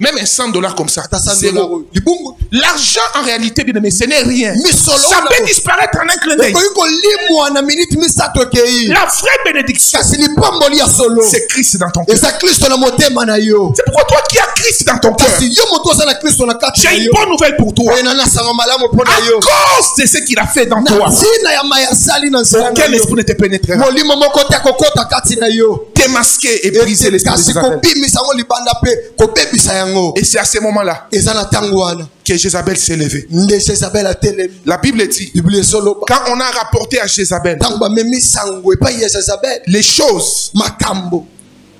Speaker 1: Même un $100 comme ça.
Speaker 2: ata
Speaker 1: Zéro.
Speaker 2: $100 libungu
Speaker 1: L'argent, en réalité, bien aimé, ce n'est rien.
Speaker 2: misolo
Speaker 1: Ça peut disparaître en un clin d'œil.
Speaker 2: ekoki kolimwa na minute misato ekei
Speaker 1: La vraie bénédiction,
Speaker 2: kasi lipamboli ya solo
Speaker 1: c'est Christ dans ton cœur.
Speaker 2: eza kristo na motema na yo
Speaker 1: C'est pourquoi toi qui as Christ dans ton cœur,
Speaker 2: kasi yo moto oza na kristo na kati na
Speaker 1: j'ai une
Speaker 2: yo
Speaker 1: bonne nouvelle pour toi.
Speaker 2: ena na sango malamu mpo na
Speaker 1: À
Speaker 2: yo
Speaker 1: cause de ce qu'il a fait dans
Speaker 2: na
Speaker 1: toi,
Speaker 2: ntina ya maya asali na nzela na
Speaker 1: quel
Speaker 2: yo
Speaker 1: esprit ne te pénétrera?
Speaker 2: molimo moko te akokota kati na yo
Speaker 1: Démasquer et briser l'esprit de
Speaker 2: kasi
Speaker 1: Jézabel.
Speaker 2: kobimisa yango libanda mpe kobebisa yango
Speaker 1: Et c'est à ce moment-là
Speaker 2: eza na ntango wana
Speaker 1: que Jézabel s'est levée.
Speaker 2: nde Jezabel atelemi
Speaker 1: La Bible dit,
Speaker 2: biblia esoloba
Speaker 1: quand on a rapporté à Jézabel
Speaker 2: ntango bamemi sango epai ya Jezabel
Speaker 1: les choses
Speaker 2: makambo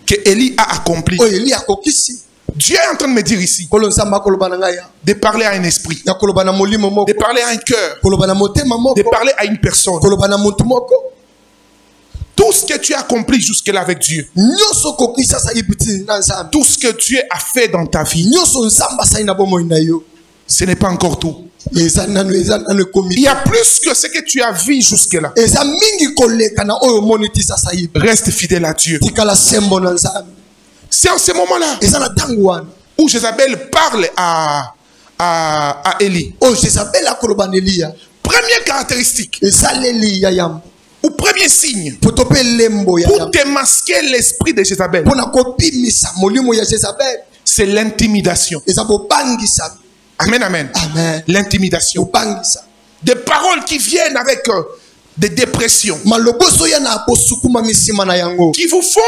Speaker 1: que Élie a accomplies,
Speaker 2: oyo eli akokisi
Speaker 1: Dieu est en train de me dire ici,
Speaker 2: kolo nzambe akoloba na ngai ya
Speaker 1: de parler à un esprit,
Speaker 2: ya koloba na molimo moko
Speaker 1: de parler à un cœur,
Speaker 2: koloba na motema
Speaker 1: de
Speaker 2: moko
Speaker 1: parler à une personne.
Speaker 2: koloba na mutu moko
Speaker 1: Tout ce que tu as accompli jusque-là avec Dieu,
Speaker 2: nyonso okokisa asali biti na nzambe
Speaker 1: tout ce que Dieu a fait dans ta vie,
Speaker 2: nyonso nzambe asali na bomoi na yo
Speaker 1: ce n'est pas encore tout.
Speaker 2: eza nano ekomi
Speaker 1: Il y a plus que ce que tu as vu jusque-là.
Speaker 2: eza mingi koleka na oyo omoni ti sasa ye
Speaker 1: Reste fidèle à Dieu.
Speaker 2: tikala sembo na nzambe
Speaker 1: C'est en ce moment-là
Speaker 2: eza na ntango wana
Speaker 1: où Jézabel parle à Élie.
Speaker 2: oyo Jezabel akoloba na Eliya
Speaker 1: Première caractéristique,
Speaker 2: esaleli ya yambo
Speaker 1: ou premier signe,
Speaker 2: poto mpe lembo ya
Speaker 1: pour
Speaker 2: yambo
Speaker 1: démasquer l'esprit de Jézabel,
Speaker 2: mpona kobimisa molimo ya Jezabel
Speaker 1: c'est l'intimidation.
Speaker 2: eza bobangisa
Speaker 1: Amen, amen.
Speaker 2: amen
Speaker 1: L'intimidation.
Speaker 2: bobangisa
Speaker 1: Des paroles qui viennent avec des dépressions,
Speaker 2: maloboso ya na bosukuma misima na yango
Speaker 1: qui vous font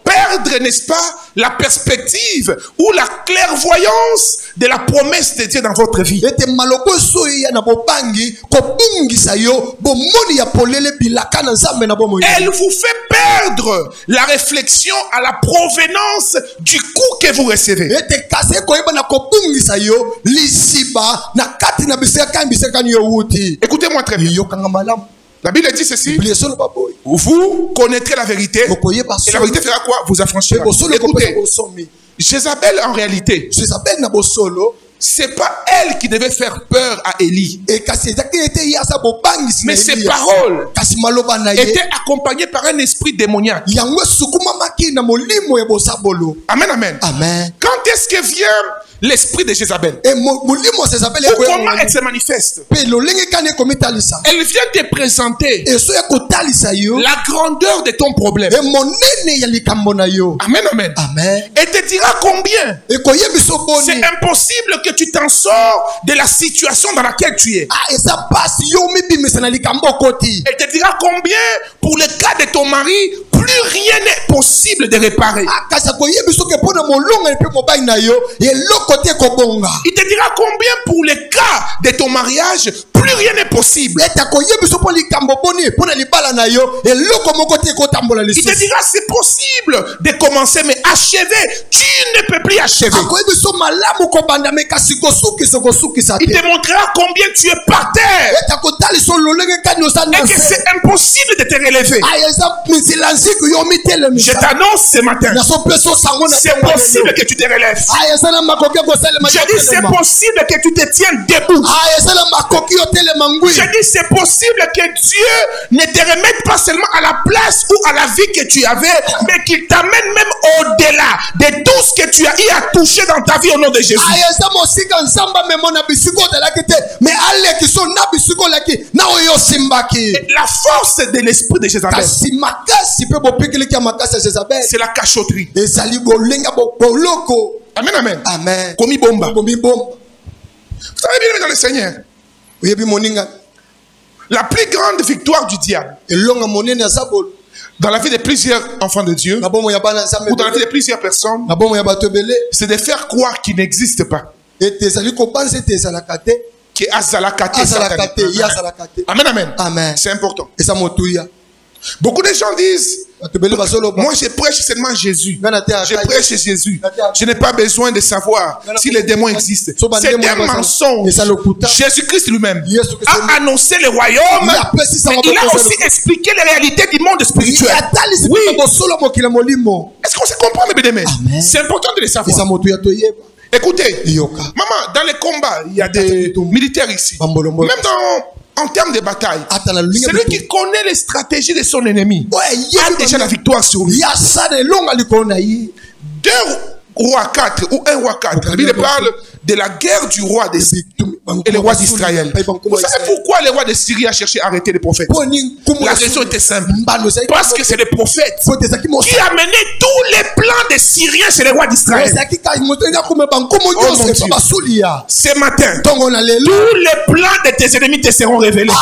Speaker 1: perdre, n'est-ce pas, la perspective ou la clairvoyance de la promesse de Dieu dans votre vie.
Speaker 2: ete maloboso ya na bobangi kobungisa yo bomoni ya polele bilaka na nzambe na bomoi
Speaker 1: Elle vous fait perdre la réflexion à la provenance du coup que vous recevez.
Speaker 2: ete kasi ekoyeba na kobungisa yo lisiba na kati na biseka bisekani yo wuti
Speaker 1: Écoutez-moi très bien.
Speaker 2: yokanga malamu
Speaker 1: La Bible dit ceci.
Speaker 2: biblia esoloba boye
Speaker 1: Vous connaîtrez la vérité.
Speaker 2: bokoyeba
Speaker 1: Et la vérité fera quoi? Vous affranchira.
Speaker 2: bosolo ekopesa
Speaker 1: Écoutez,
Speaker 2: bosomi
Speaker 1: Jézabel en réalité,
Speaker 2: Jezabel na bosolo
Speaker 1: c'est pas elle qui devait faire peur à Élie.
Speaker 2: e kasi ezaki ete ye aza bobangisi na
Speaker 1: Mais ses
Speaker 2: Eliya.
Speaker 1: paroles
Speaker 2: kasi maloba na ye
Speaker 1: étaient accompagnées par un esprit démoniaque.
Speaker 2: yango esukumamaki na molimo ya bosabolo
Speaker 1: Amen, amen.
Speaker 2: amen
Speaker 1: Quand est-ce que vient l'esprit de Jézabel?
Speaker 2: e molimo ya Jezabel
Speaker 1: Ou comment elle se manifeste?
Speaker 2: mpe lolenge kani ekomitalisa
Speaker 1: Elle vient te présenter
Speaker 2: eso ya kotalisa yo
Speaker 1: la grandeur de ton problème.
Speaker 2: e monene ya likambo na yo
Speaker 1: Amen, amen.
Speaker 2: amen
Speaker 1: Et te dira combien
Speaker 2: ekoyebiso boni
Speaker 1: c'est impossible que tu t'en sors de la situation dans laquelle tu es.
Speaker 2: ah eza pasi yo omibimisa na likambo okoti
Speaker 1: Elle te dira combien pour le cas de ton mari, plus rien n'est possible de réparer.
Speaker 2: ah kasi akoyebiso ke mpo na molongani mpe mobali na yo eloko te ekobonga
Speaker 1: Il te dira combien pour le cas de ton mariage, plus rien n'est possible.
Speaker 2: ete akoyebiso mpo likambo boni mpo na libala na yo eloko moko te ekotambola
Speaker 1: Il te
Speaker 2: lisusu
Speaker 1: dira c'est possible de commencer, mais achever, tu ne peux plus achever.
Speaker 2: akoyebiso malamu kobanda me kasi kosukisa
Speaker 1: Il
Speaker 2: te
Speaker 1: te montrera combien tu es par terre
Speaker 2: ete akotalisa lolenge kani oza na
Speaker 1: et que
Speaker 2: se
Speaker 1: c'est impossible de te relever.
Speaker 2: ah eza misila nsiku yo
Speaker 1: Je
Speaker 2: omitelemisa
Speaker 1: t'annonce ce matin,
Speaker 2: nasopeso sango na
Speaker 1: c'est
Speaker 2: ntongo lelo.
Speaker 1: possible que tu te relèves.
Speaker 2: ah eza na makoki ya kosalema
Speaker 1: Je
Speaker 2: yo
Speaker 1: dis c'est
Speaker 2: telema.
Speaker 1: possible que tu te tiennes debout.
Speaker 2: ah eza na makoki yo telema ngwi
Speaker 1: Je dis c'est possible que Dieu ne te remette pas seulement à la place ou à la vie que tu avais, mais qu'il t'amène même au-delà de tout ce que tu as eu à toucher dans ta vie au nom de Jésus.
Speaker 2: ah eza mosika nzambe amemo na bisika ozalaki te me aleki so na bisika olaki na oyo osimbaki
Speaker 1: La force de l'esprit de Jézabel,
Speaker 2: kasi makasi mpe bopikeleki ya makasi ya Jezabel
Speaker 1: c'est la cachotterie.
Speaker 2: ezali bolenga boloko
Speaker 1: Amen, amen.
Speaker 2: amen
Speaker 1: Komi bomba. Vous
Speaker 2: bomi bomba
Speaker 1: savez bien dans le Seigneur,
Speaker 2: oyebi moninga
Speaker 1: la plus grande victoire du diable
Speaker 2: elonga monene aza bolo
Speaker 1: dans la vie de plusieurs enfants de Dieu
Speaker 2: na bomo ya bana nzambe
Speaker 1: ou dans la vie de plusieurs personnes,
Speaker 2: na bomo ya bato ebele
Speaker 1: c'est de faire croire qu'il n'existe pas.
Speaker 2: ete ezali kobanza ete ezalaka te
Speaker 1: Que azalaka te,
Speaker 2: azalaka te ye
Speaker 1: Satan.
Speaker 2: azalaka te
Speaker 1: Amen, amen.
Speaker 2: amen
Speaker 1: C'est important.
Speaker 2: eza motuya
Speaker 1: Beaucoup de gens disent,
Speaker 2: bato ebele bazoloba
Speaker 1: moi je prêche seulement Jésus.
Speaker 2: nga na te
Speaker 1: Je
Speaker 2: akai
Speaker 1: prêche Jésus. Je n'ai pas besoin de savoir si les démons existent.
Speaker 2: So,
Speaker 1: C'est
Speaker 2: bandemo
Speaker 1: un
Speaker 2: ya
Speaker 1: mensonge.
Speaker 2: eza lokuta
Speaker 1: Jésus-Christ lui-même
Speaker 2: Yesu Kristo
Speaker 1: a annoncé le royaume.
Speaker 2: Il a précisé
Speaker 1: Mais
Speaker 2: en
Speaker 1: il a
Speaker 2: propos
Speaker 1: aussi
Speaker 2: de-
Speaker 1: expliqué les réalités du monde spirituel.
Speaker 2: atalisi
Speaker 1: Oui.
Speaker 2: mpe bosolo mokili ya molimo
Speaker 1: Est-ce qu'on se comprend, mes bien-aimés?
Speaker 2: Amen.
Speaker 1: C'est important de le
Speaker 2: eza
Speaker 1: savoir.
Speaker 2: motuya toyeba
Speaker 1: Écoutez,
Speaker 2: yoka
Speaker 1: maman, dans les combats, il y a des militaires ici.
Speaker 2: Bambolombolo.
Speaker 1: Même en termes de bataille,
Speaker 2: ata na lulinga
Speaker 1: celui qui connaît les stratégies de son ennemi
Speaker 2: ouais
Speaker 1: a déjà la victoire sur lui.
Speaker 2: ya sana elonga likolo na ye
Speaker 1: roi 4 ou 1 roi 4, la Bible parle de la guerre du roi des et le roi d'Israël. Vous savez pourquoi le roi de Syrie a cherché à arrêter les prophètes? La raison était simple. Parce que c'est les prophètes qui amenaient tous les plans des Syriens chez les rois d'Israël. Ce matin, tous les plans de tes ennemis te seront révélés. Je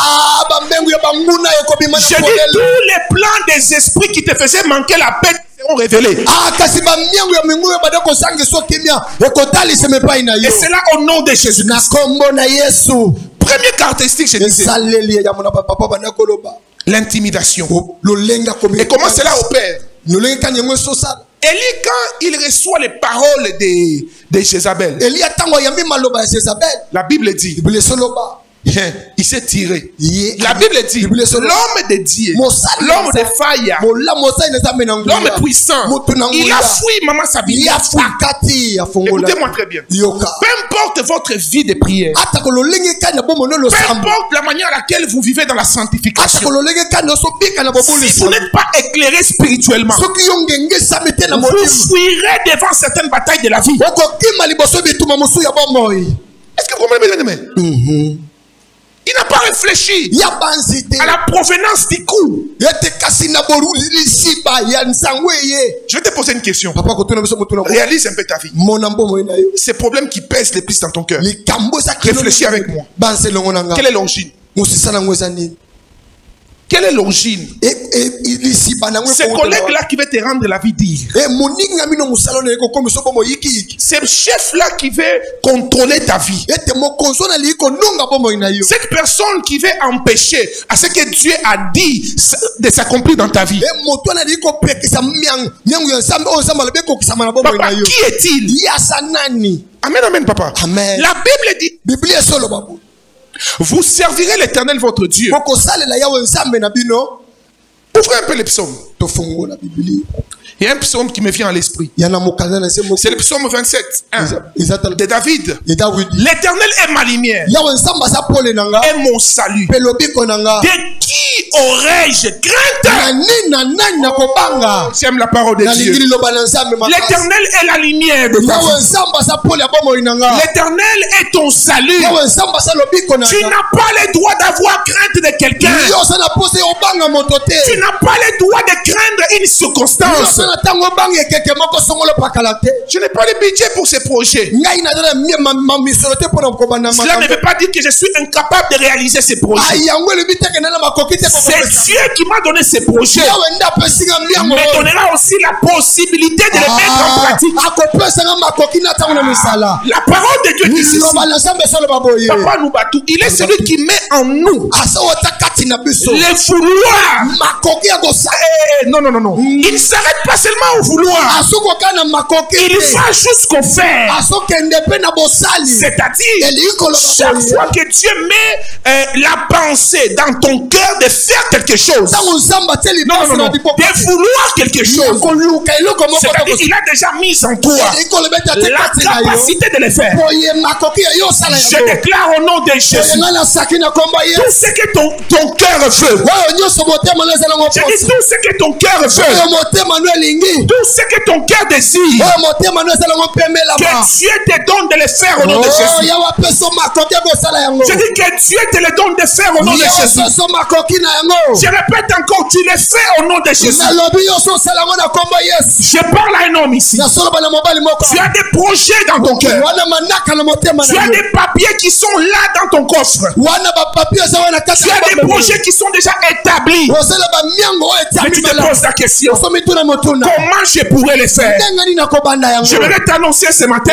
Speaker 1: dis tous les plans des esprits qui te faisaient manquer la paix seront révélés. Et c'est là au nom de Jésus. Première caractéristique, je disais, l'intimidation. Et comment cela opère? Élie, quand il reçoit les paroles de Jézabel, la Bible dit, il s'est tiré. La Bible dit, l'homme de Dieu, l'homme de Faya, l'homme puissant, il a fui Maman Sabine. Écoutez-moi très bien. Peu importe votre vie de prière, peu importe la manière à laquelle vous vivez dans la sanctification, si vous n'êtes pas éclairé spirituellement, vous fuirez devant certaines batailles de la vie. Est-ce que vous comprenez? Il n'a pas réfléchi à la provenance du coup. Je vais te poser une question. Réalise un peu ta vie. Ces problèmes qui pèsent les plus dans ton cœur. Réfléchis avec moi. Quelle est l'origine? Quelle est l'origine? Ce collègue-là qui veut te rendre la vie dure. Ce chef-là qui veut contrôler ta vie. Cette personne qui veut empêcher à ce que Dieu a dit de s'accomplir dans ta vie. Papa, qui est-il? Amen, amen, papa. Amen. La Bible dit, vous servirez l'Éternel votre Dieu. Ouvrez un peu les psaumes. Il y a un psaume qui me vient à l'esprit. C'est le psaume 27, 1 de David. L'Éternel est ma lumière et mon salut. De qui aurais-je crainte? J'aime la parole de Dieu. L'Éternel est la lumière de ta vie. L'Éternel est ton salut. Tu n'as pas le droit d'avoir crainte de quelqu'un. Tu n'as pas le droit de craindre une circonstance. Je n'ai pas le budget pour ces projets. Cela ne veut pas dire que je suis incapable de réaliser ces projets. C'est Dieu qui m'a donné ces projets. Il me donnera aussi la possibilité de les mettre en pratique. La parole de Dieu dit ceci. Papa Noubatu, il est celui qui met en nous les vouloir. Non, non, non, non. Il ne s'arrête pas seulement au vouloir. Il va jusqu'au faire. C'est-à-dire, chaque fois que Dieu met la pensée dans ton cœur de faire quelque chose, non, non, non, de vouloir quelque chose, c'est-à-dire qu'il a déjà mis en toi la capacité de le faire. Je déclare au nom de Jésus, tout ce que ton cœur veut, je dis tout ce que ton cœur veut, tout ce que ton cœur désire, que Dieu te donne de le faire au nom de Jésus. Je dis que Dieu te le donne de faire au nom de Jésus. Je répète encore, tu le fais au nom de Jésus. Je parle à un homme ici. Tu as des projets dans ton cœur. Tu as des papiers qui sont là dans ton coffre. Tu as des projets qui sont déjà établis. Mais tu te poses la question, comment je pourrais les faire? Je vais t'annoncer ce matin,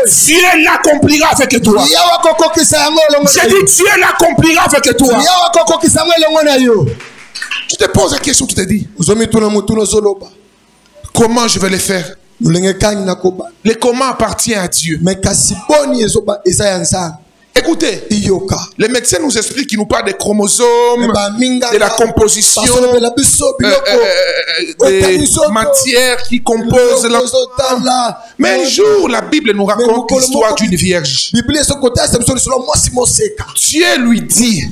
Speaker 1: Dieu l'accomplira avec toi. J'ai dit Dieu l'accomplira avec toi. Tu te poses la question, tu te dis, comment je vais les faire? Le comment appartient à Dieu. Écoutez, les médecins nous expliquent qu'ils nous parlent des chromosomes, de la composition, des matières qui composent l'enfant. Mais un jour, la Bible nous raconte l'histoire d'une vierge. Dieu lui dit,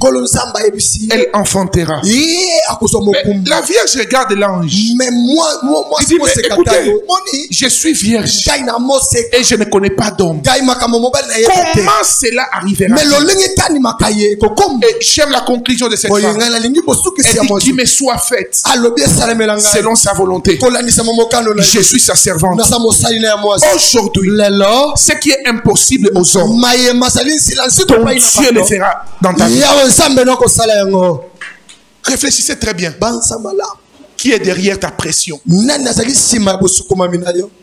Speaker 1: elle enfantera. Mais la vierge regarde l'ange. Il dit, mais écoutez, je suis vierge et je ne connais pas d'homme. Comment cela arrivera? Et j'aime la conclusion de cette femme. Elle dit qu'il me soit faite selon sa volonté. Je suis sa servante. Aujourd'hui, ce qui est impossible aux hommes, ton Dieu le fera dans ta vie. Réfléchissez très bien. Qui est derrière ta pression?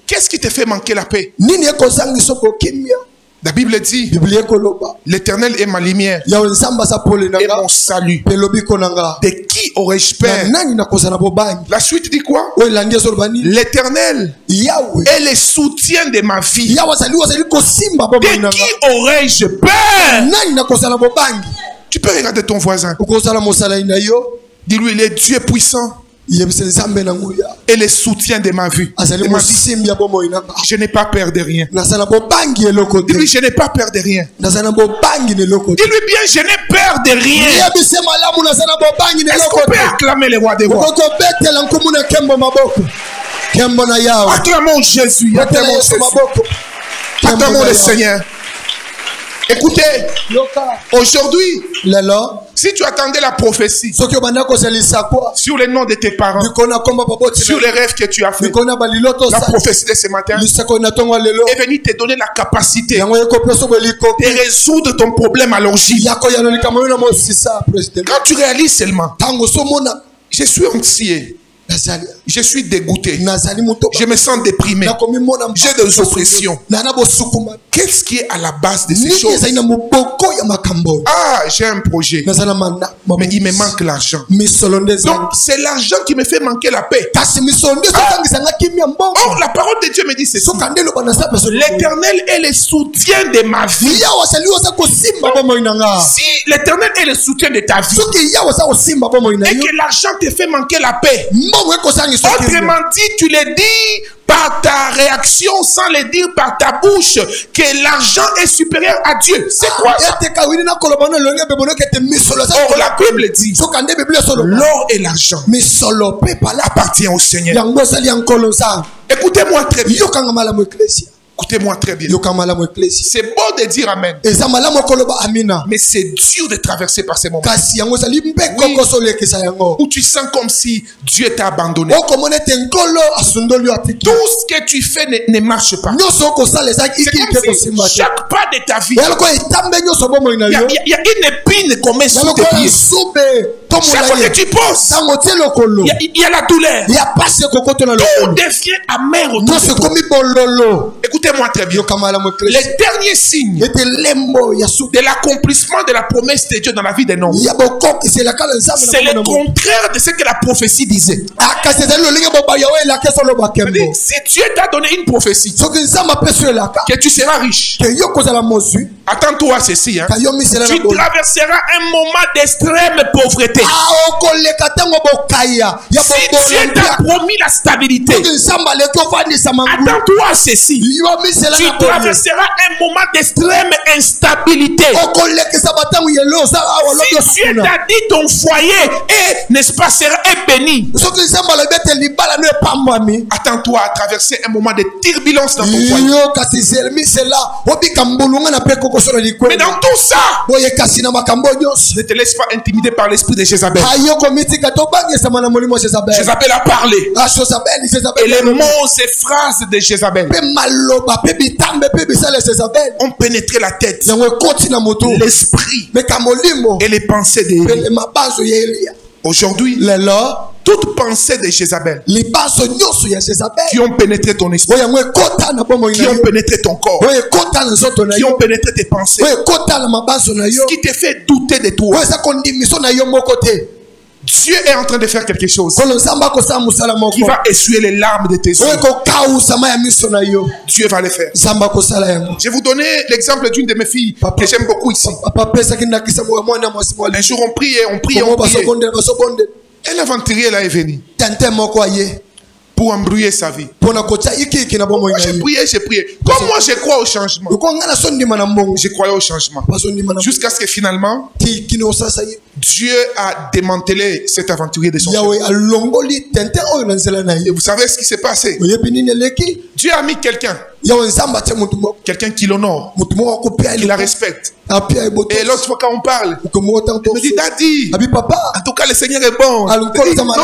Speaker 1: Qu'est-ce qui te fait manquer la paix? La Bible dit, l'Éternel est ma lumière et mon salut. De qui aurais-je peur? La suite dit quoi? L'Éternel est le soutien de ma vie. De qui aurais-je peur? Tu peux regarder ton voisin. Dis-lui, il est Dieu puissant et le soutien de ma vie. Je n'ai pas peur de rien. Dis-lui, je n'ai pas peur de rien. Dis-lui bien, je n'ai peur de rien. Est-ce qu'on peut acclamer le roi des rois? Acclamons Jésus. Acclamons Jésus. Acclamons le Seigneur. Écoutez, aujourd'hui, si tu attendais la prophétie sur les noms de tes parents, sur les rêves que tu as fait, la prophétie de ce matin est venue te donner la capacité de résoudre ton problème à l'origine. Quand tu réalises seulement, je suis anxieux, je suis dégoûté, je me sens déprimé, j'ai des oppressions. Qu'est-ce qui est à la base de ces choses? Ah, j'ai un projet, mais il me manque l'argent. Donc c'est l'argent qui me fait manquer la paix. Or la parole de Dieu me dit ceci: l'Éternel est le soutien de ma vie. Si l'Éternel est le soutien de ta vie et que l'argent te fait manquer la paix, autrement dit, tu le dis par ta réaction sans le dire par ta bouche que l'argent est supérieur à Dieu. C'est quoi ça? Or la Bible dit, l'or et l'argent appartient au Seigneur. Écoutez-moi très bien. Écoutez-moi très bien. C'est beau de dire Amen, mais c'est dur de traverser par ces moments où tu sens comme si Dieu t'a abandonné. Tout ce que tu fais ne marche pas. C'est comme si chaque pas de ta vie, il y a une épine qu'on met sous tes pieds. Chaque fois que tu poses, il y a la douleur. Tout devient amer autour de toi. Écoutez-moi très bien. Les derniers signes de l'accomplissement de la promesse de Dieu dans la vie d'un homme, c'est le contraire de ce que la prophétie disait. Si Dieu t'a donné une prophétie que tu seras riche, attends-toi à ceci, hein. Tu traverseras un moment d'extrême pauvreté. Si Dieu t'a promis la stabilité, attends-toi à ceci. Tu traverseras un moment d'extrême instabilité. Si Dieu t'a dit ton foyer est, n'est-ce pas, sera béni, attends-toi à traverser un moment de turbulence dans ton foyer. Mais dans tout ça, ne te laisse pas intimider par l'esprit de Jézabel. Jézabel a parlé. Et les mots et phrases de Jézabel ont pénétré la tête, l'esprit et les pensées d'Élie. Aujourd'hui, toute pensée de Jézabel qui ont pénétré ton esprit, qui ont pénétré ton corps, qui ont pénétré tes pensées, ce qui te fait douter de toi, Dieu est en train de faire quelque chose
Speaker 2: kolo nzambe akosala mosala
Speaker 1: qui
Speaker 2: moko
Speaker 1: va essuyer les larmes de tes yeux.
Speaker 2: oyo ekokausa ya miso na yo.
Speaker 1: Dieu va le faire.
Speaker 2: Nzambe akosala yango.
Speaker 1: Je vais vous donner l'exemple d'une de mes filles que j'aime beaucoup ici.
Speaker 2: Papa apesaki ndakisa mwana mwasi mwali.
Speaker 1: Un jour on priait. Un aventurier là est venu
Speaker 2: tante moko aye
Speaker 1: pour embrouiller sa vie.
Speaker 2: pona kotia iki na bomo
Speaker 1: Moi j'ai prié. Comme moi je crois au changement. Je croyais au changement. Jusqu'à ce que finalement Dieu a démantelé cet aventurier de son cœur. Et vous savez ce qui s'est passé? Dieu a mis quelqu'un qui l'honore, qui la respecte. Et l'autre fois quand on parle, il me dit Daddy, en tout cas le Seigneur est bon. Non,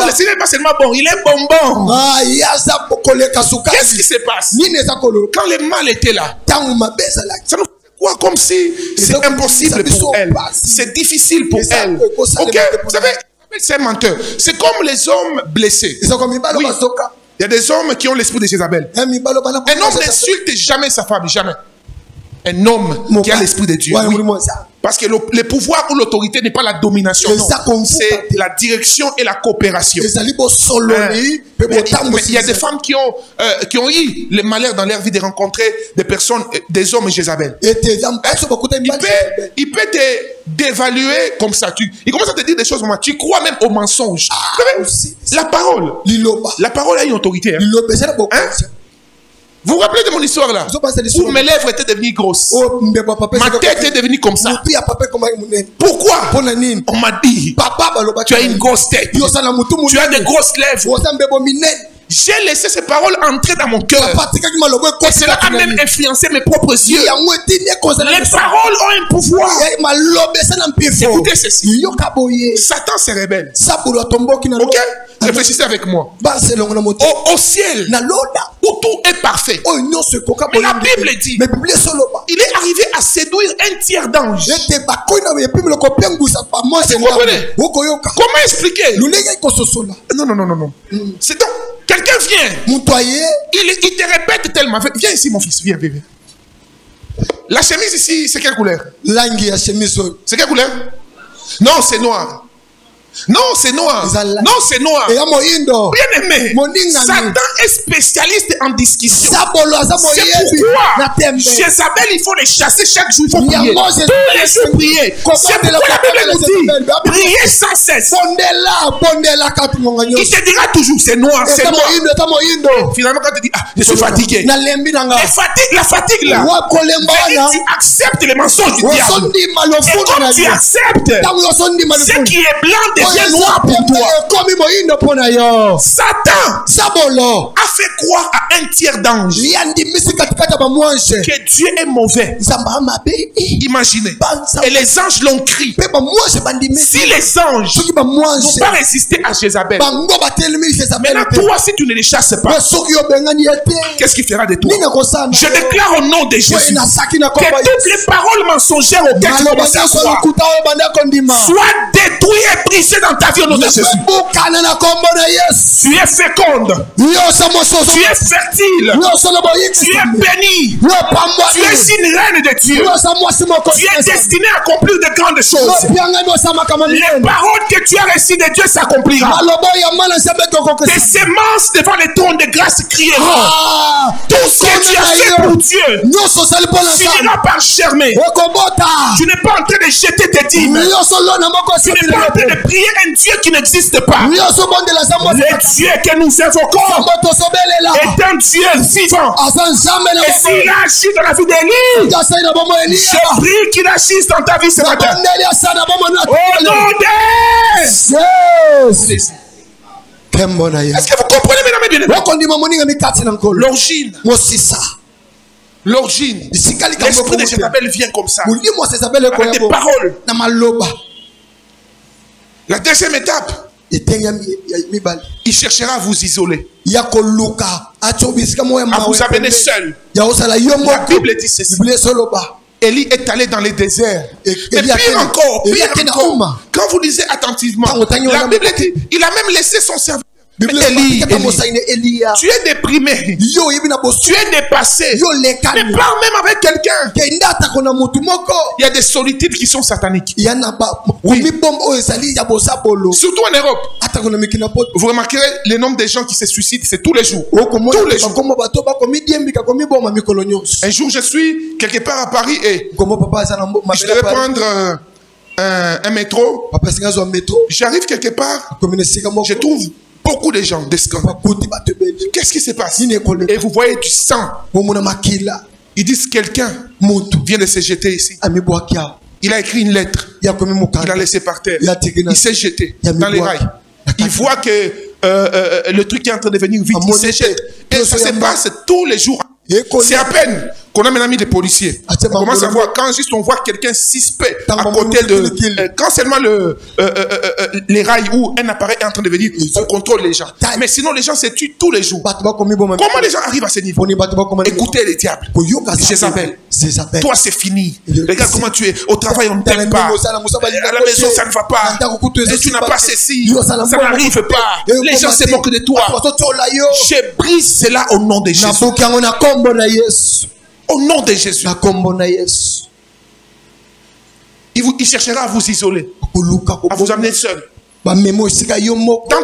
Speaker 1: le Seigneur n'est pas seulement bon, il est bonbon. Qu'est-ce qui se passe? Quand le mal était là, ça nous fait quoi comme si c'est impossible pour elle, c'est difficile pour elle. Ok, vous savez, c'est un menteur. C'est comme les hommes blessés. Oui. Il y a des hommes qui ont l'esprit de Jézabel. Un homme n'insulte jamais sa femme, jamais. Un homme qui a l'esprit de Dieu. Oui. Parce que le pouvoir ou l'autorité n'est pas la domination, c'est la direction et la coopération. Mais il y a des femmes qui ont eu le malheur dans leur vie de rencontrer des personnes, des hommes Jézabel. Il peut te dévaluer comme ça. Il commence à te dire des choses, tu crois même au mensonge. La parole a une autorité. Vous vous rappelez de mon histoire là? Où mes lèvres étaient devenues grosses. Ma tête est devenue comme ça. Pourquoi? On m'a dit, tu as une grosse tête. Tu as des grosses lèvres. J'ai laissé ces paroles entrer dans mon cœur. Et cela a même influencé mes propres yeux. Les paroles ont un pouvoir. Écoutez ceci. Satan se rebelle. Ok? Réfléchissez avec moi. Au ciel, où tout est parfait. Mais la Bible dit, il est arrivé à séduire un tiers d'anges. Vous comprenez? Comment expliquer? Non. C'est donc, quelqu'un vient. Il te répète tellement. Viens ici, mon fils. Viens. La chemise ici, c'est quelle couleur? C'est quelle couleur? Non, c'est noir. Non, c'est noir. Bien aimé, Satan est spécialiste en discussion. C'est pourquoi Jézabel, il faut les chasser chaque jour. Il faut prier. Tous les jours prier. C'est pourquoi la Bible nous dit prier sans cesse. Il te dira toujours c'est noir. Finalement, quand tu dis je suis fatigué. La fatigue là. Tu acceptes les mensonges du diable. Et comme tu acceptes, ce qui est blanc devient noir pour toi. Satan a fait croire à un tiers d'anges que Dieu est mauvais. Imaginez. Et les anges l'ont crié. Si les anges n'ont pas résisté à Jézabel, maintenant toi, si tu ne les chasses pas, qu'est-ce qu'il fera de toi? Je déclare au nom de Jésus que toutes les paroles mensongères auxquelles tu commences à croire soient détruites et brisées dans ta vie au nom de Jésus. Tu es féconde. Tu es fertile. Tu es béni. Tu es une reine de Dieu. Tu es destiné à accomplir de grandes choses. Les paroles que tu as reçues de Dieu s'accompliront. Tes semences devant le trône de grâce crieront. Tout ce que tu as fait pour Dieu finira par germer. Tu n'es pas en train de jeter tes dîmes. Tu n'es pas en train de prier un Dieu qui n'existe pas. Le Dieu que nous évoquons est un Dieu vivant. Et s'il agit dans la vie d'Élie, je prie qu'il agisse dans ta vie ce matin. Au nom de Jésus. Est-ce que vous comprenez, mesdames et bien? L'origine. L'esprit de Jézabel vient comme ça. Avec des paroles. La deuxième étape, il cherchera à vous isoler, à vous amener seul. La Bible dit ceci. Élie est allé dans les déserts. Et pire encore, quand vous lisez attentivement, la Bible dit, il a même laissé son serviteur Élie, tu es déprimé, tu es dépassé, mais parle même avec quelqu'un. Il y a des solitudes qui sont sataniques. Oui. Surtout en Europe. Vous remarquerez le nombre de gens qui se suicident, c'est tous les jours. Tous les jours. Un jour, je suis quelque part à Paris et je devais prendre un métro. J'arrive quelque part, je trouve beaucoup de gens, des scandales. Qu'est-ce qui se passe? Et vous voyez du sang. Ils disent quelqu'un vient de se jeter ici. Il a écrit une lettre. Il a laissé par terre. Il s'est jeté dans les rails. Il voit que le truc est en train de devenir vite. Il se jette. Et ça se passe tous les jours. C'est à peine qu'on a maintenant mis des policiers. On commence à voir, quand juste on voit quelqu'un suspect à côté de... quand seulement les rails ou un appareil est en train de venir, on contrôle les gens. Mais sinon, les gens se tuent tous les jours. Comment les gens arrivent à ce niveau? Écoutez les diables. Je les appelle. Toi, c'est fini. Regarde comment tu es. Au travail, on ne t'aime pas. À la maison, ça ne va pas. Et tu n'as pas ceci. Ça n'arrive pas. Les gens se moquent de toi. Je brise cela au nom de Jésus. Au nom de Jésus. Il cherchera à vous isoler, à vous amener seul. Dans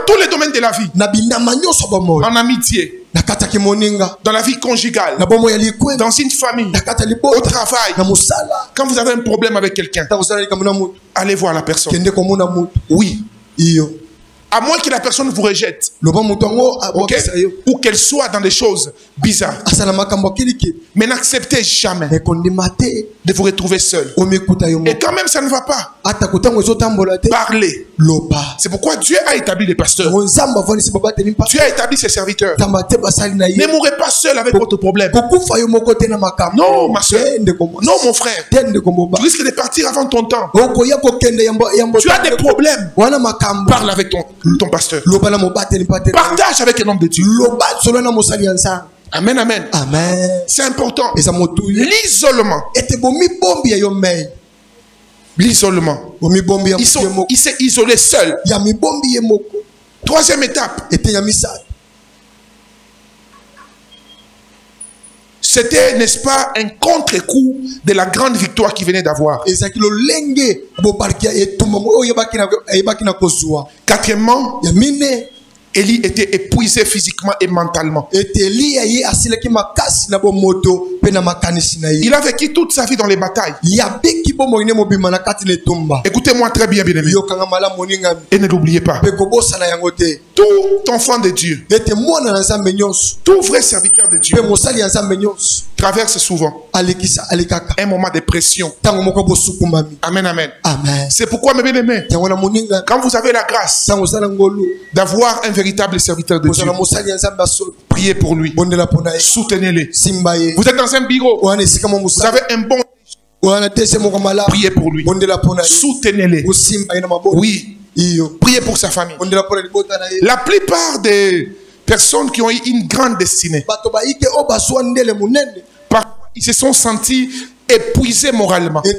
Speaker 1: tous les domaines de la vie. En amitié, dans la vie conjugale, dans une famille, au travail. Quand vous avez un problème avec quelqu'un, allez voir la personne. Oui. À moins que la personne vous rejette, okay? Ou qu'elle soit dans des choses bizarres. Mais n'acceptez jamais de vous retrouver seul. Et quand même ça ne va pas, parlez. C'est pourquoi Dieu a établi les pasteurs. Dieu a établi ses serviteurs. Ne mourrez pas seul avec votre problème. Non, ma soeur. Non, mon frère. Tu risques de partir avant ton temps. Tu as des problèmes. Parle avec ton pasteur. Partage avec un homme de Dieu. Amen, amen. C'est important. L'isolement. L'isolement. Il s'est isolé seul. Troisième étape. C'était, n'est-ce pas, un contre-coup de la grande victoire qu'il venait d'avoir. Quatrièmement, Élie était épuisé physiquement et mentalement. Il a vécu toute sa vie dans les batailles. Écoutez-moi très bien, bien-aimé. Et ne l'oubliez pas. Tout enfant de Dieu, tout vrai serviteur de Dieu, traverse souvent un moment de pression. Amen, amen. C'est pourquoi, mes bien-aimés, quand vous avez la grâce d'avoir un véritable serviteur de Dieu, priez pour lui, soutenez-le. Vous êtes dans un bureau, vous avez un bon, priez pour lui, soutenez-le. Oui, priez pour sa famille. La plupart des personnes qui ont eu une grande destinée, ils se sont sentis épuisés moralement. Il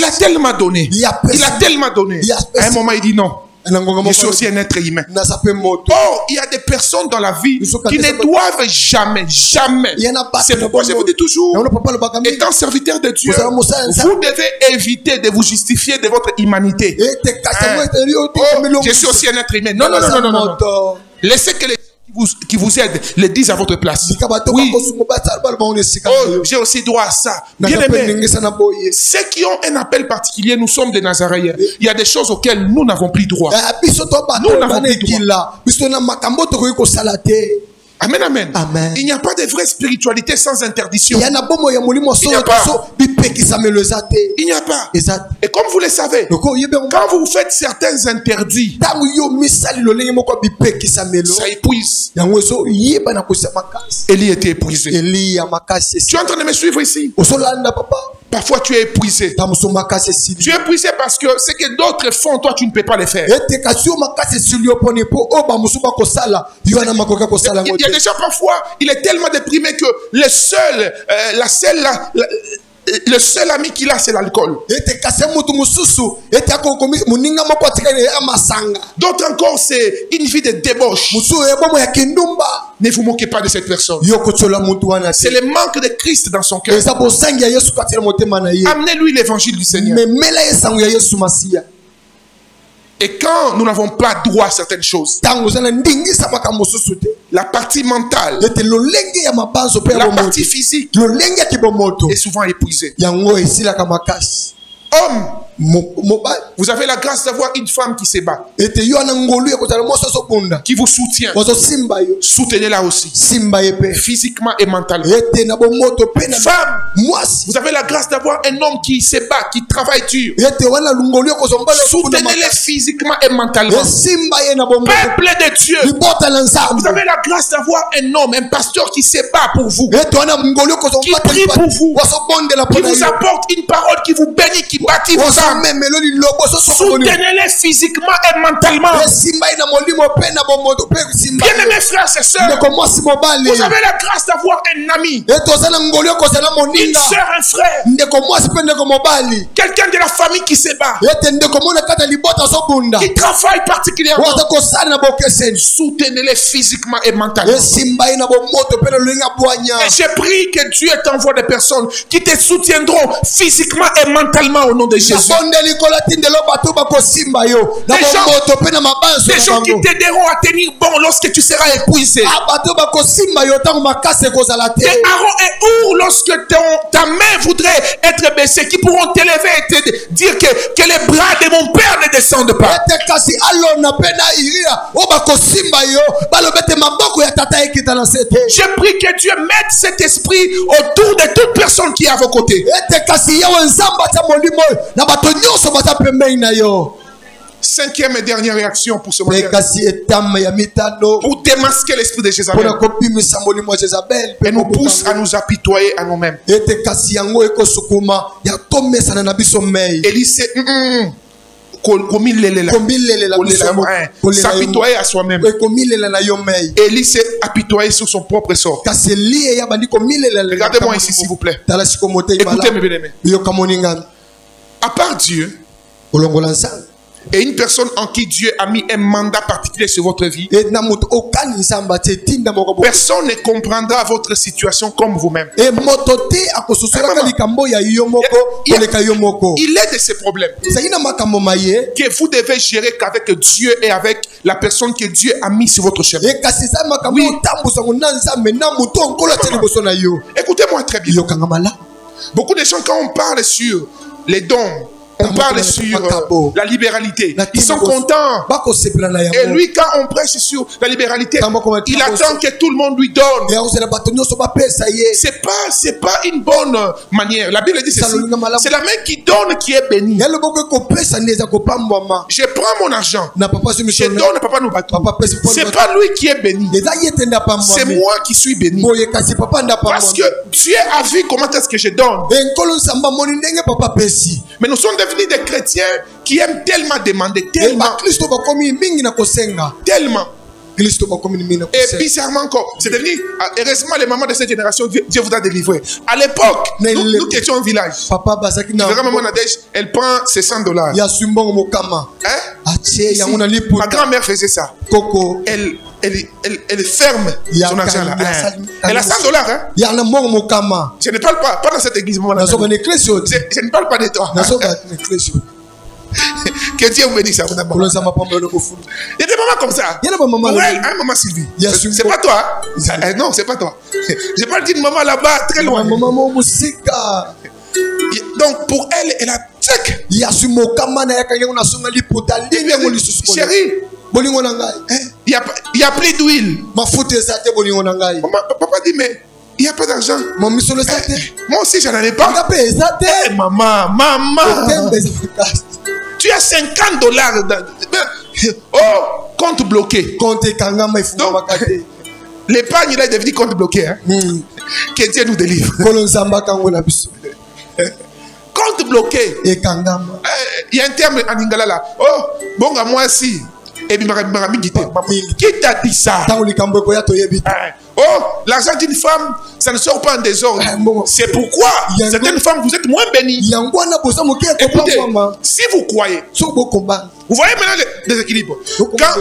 Speaker 1: a tellement donné. Il a tellement donné. À un moment, il dit non. Je suis aussi un être humain. Oh, il y a des personnes dans la vie qui ne doivent jamais. C'est pourquoi je vous dis toujours, étant serviteur de Dieu, vous devez éviter de vous justifier de votre humanité. Oh, je suis aussi un être humain. Non. Laissez que les qui vous aident le disent à votre place. Oui. Oh, j'ai aussi droit à ça. Bien aimé, ceux qui ont un appel particulier, nous sommes des Nazaréens. Il y a des choses auxquelles nous n'avons plus droit. Nous n'avons plus droit. Amen, amen. Il n'y a pas de vraie spiritualité sans interdiction. Il n'y a pas. Il n'y a pas. Et comme vous le savez, quand vous faites certains interdits, ça épuise. Élie était épuisé. Tu es en train de me suivre ici? Parfois tu es épuisé. Tu es épuisé parce que ce que d'autres font, toi tu ne peux pas le faire. Il y a des gens parfois, il est tellement déprimé que la seule le seul ami qu'il a, c'est l'alcool. D'autres encore, c'est une vie de débauche. Ne vous moquez pas de cette personne. C'est le manque de Christ dans son cœur. Amenez-lui l'évangile du Seigneur. Et quand nous n'avons pas droit à certaines choses, la partie mentale, la partie physique est souvent épuisée. Homme, vous avez la grâce d'avoir une femme qui se bat, qui vous soutient. Soutenez-la aussi, physiquement et mentalement. Femme, vous avez la grâce d'avoir un homme qui se bat, qui travaille dur. Soutenez-les physiquement et mentalement. Peuple de Dieu, vous avez la grâce d'avoir un homme, un pasteur qui se bat pour vous, qui prie pour vous, qui vous apporte une parole qui vous bénit, qui bâtit vos âmes. Soutenez-les physiquement et mentalement. Bien-aimés frères et sœurs, vous avez la grâce d'avoir un ami, une sœur, un frère, quelqu'un de la famille qui se bat, qui travaille particulièrement. Soutenez-les physiquement et mentalement. Et j'ai prié que Dieu t'envoie des personnes qui te soutiendront physiquement et mentalement au nom de Jésus. Des gens qui t'aideront à tenir bon lorsque tu seras épuisé. Des Aaron et Our, lorsque ta main voudrait être baissée, qui pourront t'élever et te dire que les bras de mon Père ne descendent pas. Je prie que Dieu mette cet esprit autour de toute personne qui est à vos côtés. Cinquième et dernière réaction pour ce matin. Pour démasquer l'esprit de Jézabel. Et nous pousse à nous apitoyer à nous-mêmes. Élie sait s'apitoyer à soi-même. Élie s'est apitoyé sur son propre sort. Regardez-moi ici s'il vous plaît. Écoutez mes bien-aimés. À part Dieu et une personne en qui Dieu a mis un mandat particulier sur votre vie, personne ne comprendra votre situation comme vous-même. Il est de ces problèmes que vous devez gérer qu'avec Dieu et avec la personne que Dieu a mis sur votre chemin. Oui. Écoutez-moi très bien. Beaucoup de gens, quand on parle sur les dons, on parle sur la libéralité, ils sont contents. Et lui, quand on prêche sur la libéralité, il attend que tout le monde lui donne. C'est pas une bonne manière. La Bible dit ceci: c'est la main qui donne qui est bénie. Je prends mon argent, je donne, papa nous battre. C'est pas lui qui est béni, c'est moi qui suis béni. Parce que Dieu a vu comment est-ce que je donne. Mais nous sommes devenus des chrétiens qui aiment tellement demander, tellement. Et bizarrement encore, c'est devenu, heureusement les mamans de cette génération, Dieu vous a délivré. À l'époque, nous étions un village. Maman Nadège, elle prend ses $100. Ma grand-mère faisait ça. Elle ferme son argent là. Elle a $100. Je ne parle pas dans cette église. Je ne parle pas de toi. Que Dieu vous bénisse. Il y a des mamans comme ça. Ouais, maman Sylvie. C'est pas toi. Non, c'est pas toi. Je parle d'une maman là-bas, très loin. Donc pour elle, elle a check. Chérie, il n'y a plus d'huile. Papa dit, mais il n'y a pas d'argent. Moi aussi, j'en avais pas. Maman. Tu as $50. Oh, compte bloqué. L'épargne, il est devenu compte bloqué. Hein? Que Dieu nous délivre. Compte bloqué. Il y a un terme en lingala là. Oh, bon, moi aussi. Et puis, qui t'a dit ça? Oh, l'argent d'une femme, ça ne sort pas en désordre. C'est pourquoi certaines femmes, vous êtes moins bénies. Écoutez, si vous croyez, vous voyez maintenant les déséquilibres. Quand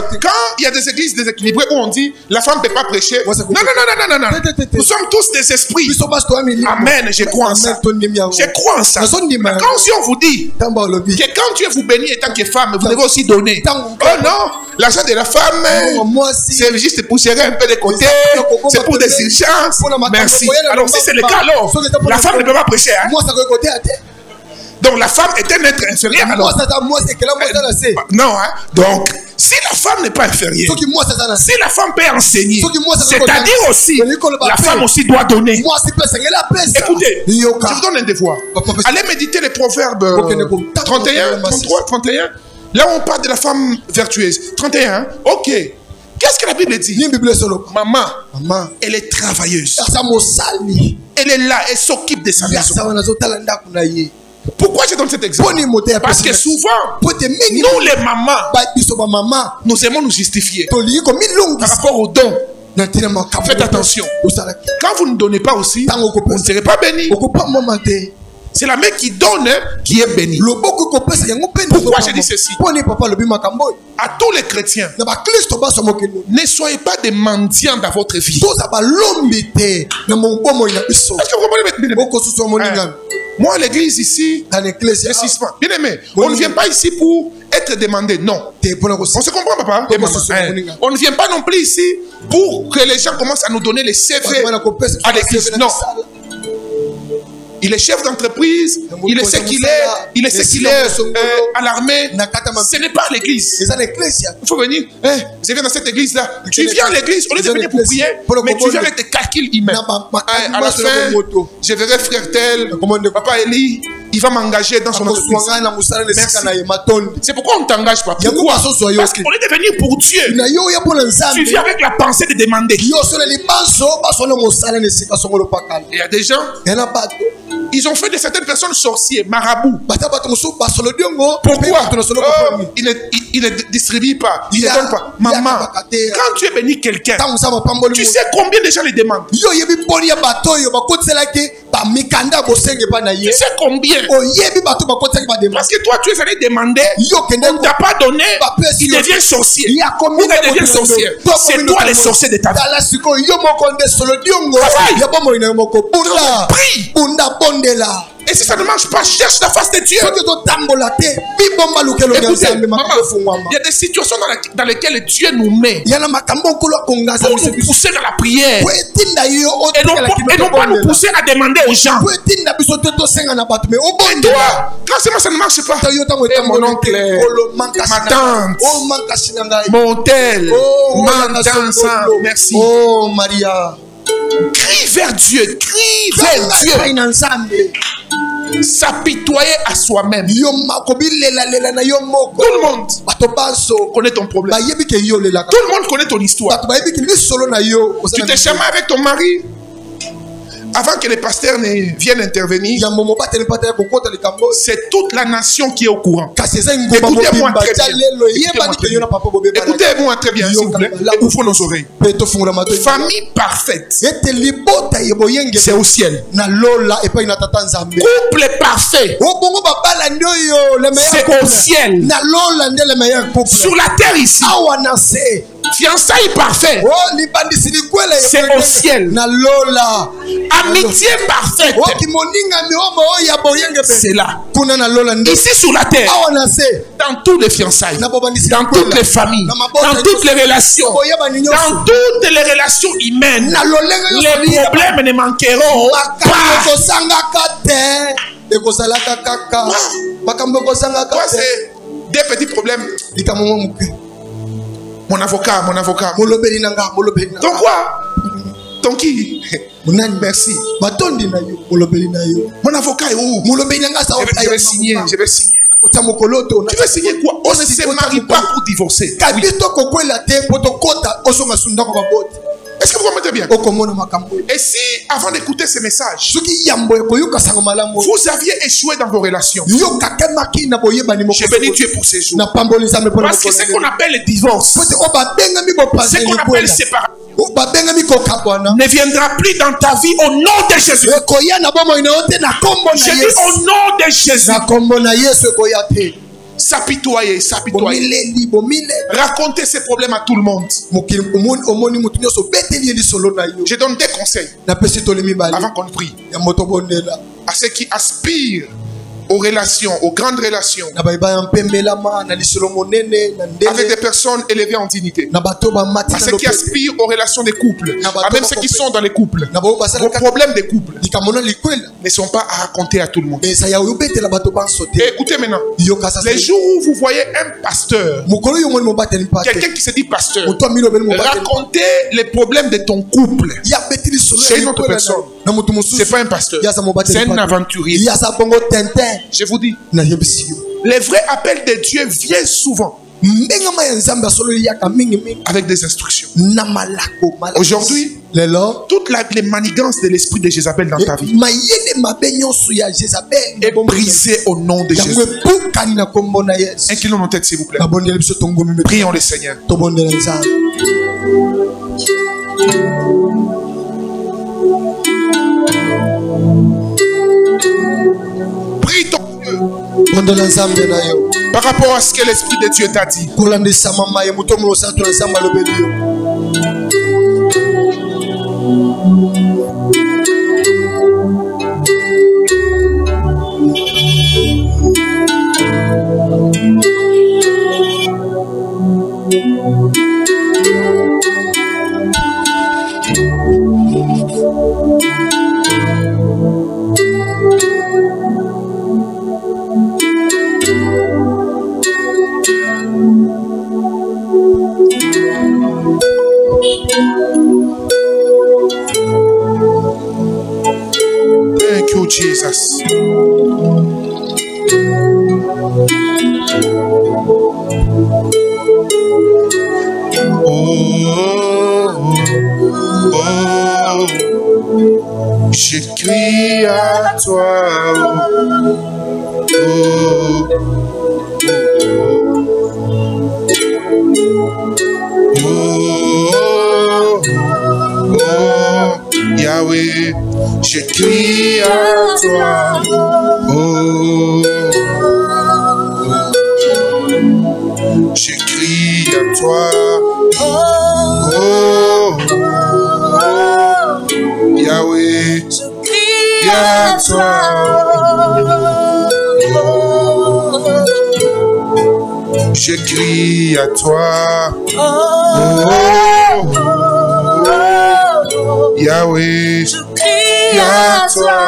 Speaker 1: il y a des églises déséquilibrées où on dit la femme ne peut pas prêcher. Non. Nous sommes tous des esprits. Amen, je crois en ça. Je crois en ça. Quand si on vous dit que quand Dieu vous bénit en tant que femme, vous devez aussi donner. Oh non, l'argent de la femme, c'est juste pour serrer un peu de côté. C'est pour des urgences. Merci. Alors si c'est le cas, alors la femme ne peut pas prêcher. Hein? Donc la femme est un être inférieur. Non, hein? Donc si la femme n'est pas inférieure, si la femme peut enseigner, c'est-à-dire aussi la femme aussi doit donner. Écoutez, je vous donne un devoir. Allez méditer les proverbes 31, 33, 31. Là on parle de la femme vertueuse. 31, ok. Qu'est-ce que la Bible dit? Maman, elle est travailleuse. Elle est là, elle s'occupe de sa maison. Pourquoi je donne cet exemple? Parce que souvent, nous les mamans, nous aimons nous justifier par rapport aux dons. Faites attention. Quand vous ne donnez pas aussi, vous ne serez pas béni. C'est la mère qui donne qui est bénie. Pourquoi je dis ceci? À tous les chrétiens, ne soyez pas des mendiants dans votre vie. Est-ce que vous comprenez? Moi, à l'église ici, bien aimé, on ne vient pas ici pour être demandé. Non. On se comprend, papa? On ne vient pas non plus ici pour que les gens commencent à nous donner les CV à l'église. Non. Il est chef d'entreprise, il sait qu'il est, à l'armée. Ce n'est pas à l'église. Il faut venir. Je viens dans cette église-là. Tu viens à l'église, au lieu de venir pour prier, mais tu viens avec tes calculs humains. À la fin, je verrai frère tel, papa Eli, il va m'engager dans son entreprise. C'est pourquoi on ne t'engage pas. Pourquoi? Parce qu'on est devenu pour Dieu. Tu viens avec la pensée de demander. Il y a des gens, ils ont fait de certaines personnes sorciers, marabouts. Pourquoi? Il ne distribue pas, il ne donne pas. Maman, quand tu es béni quelqu'un, tu sais combien de gens les demandent? Tu sais combien? Parce que toi, tu es allé demander, on ne t'a pas donné, il devient sorcier. Ou elle devient sorcière. C'est toi le sorcier de ta vie. Prie. Et si ça ne marche pas, cherche la face de Dieu. Écoutez, maman, il y a des situations dans lesquelles Dieu nous met pour nous pousser dans la prière et non pas nous pousser à demander aux gens. Et toi, quand ça ne marche pas, mon oncle, ma tante, mon tel, ma tante, merci.
Speaker 2: Oh Maria,
Speaker 1: crie vers Dieu, crie vers Dieu. S'apitoyer à soi-même. Tout le monde connaît ton problème. Tout le monde connaît ton histoire. Tu t'es chamé avec ton mari avant que les pasteurs ne viennent intervenir. C'est toute la nation qui est au courant. Écoutez-moi très bien. Écoutez-moi très bien, s'il vous plaît. Ouvrons nos oreilles. Famille parfaite, c'est au ciel. Couple parfait, c'est au ciel. Sur la terre ici, fiançailles parfait, c'est au ciel. Amitié parfaite, c'est là. Ici sur la terre, dans toutes les fiançailles, dans toutes les familles, dans toutes les relations, dans toutes les relations humaines, les problèmes ne manqueront pas. Toi, c'est des petits problèmes. Mon avocat. Donc quoi? Ton qui? Merci. Mon avocat est où? Je vais signer. Tu veux signer quoi? On ne se marie pas pour divorcer. Oui. Est-ce que vous comprenez bien? Et si, avant d'écouter ce message, vous aviez échoué dans vos relations, je bénis Dieu pour ces jours. Parce que ce qu'on appelle le divorce, ce qu'on appelle séparation, ne viendra plus dans ta vie au nom de Jésus. J'ai dit au nom de Jésus. S'apitoyer. Raconter ses problèmes à tout le monde. Je donne des conseils avant qu'on prie à ceux qui aspirent aux relations, aux grandes relations avec des personnes élevées en dignité, à ceux qui aspirent aux relations des couples, à même ceux qui sont dans les couples. Vos problèmes des couples ne sont pas à raconter à tout le monde. Et écoutez maintenant, les jours où vous voyez un pasteur, quelqu'un qui se dit pasteur, raconter les problèmes de ton couple chez une autre personne, c'est pas un pasteur, c'est un aventurier. Je vous dis, les vrais appels de Dieu viennent souvent avec des instructions. Aujourd'hui, toutes les manigances de l'esprit de Jézabel dans ta vie est brisée au nom de Jésus. Inclinons nos têtes s'il vous plaît. Prions le Seigneur. Prie ton Dieu par rapport à ce que l'Esprit de Dieu t'a dit. Thank you, Jesus. Je crie à toi. Yahweh, je crie à toi. Je crie à toi. Yahweh, je crie à toi. Je crie à toi. Yahweh, je crie à toi.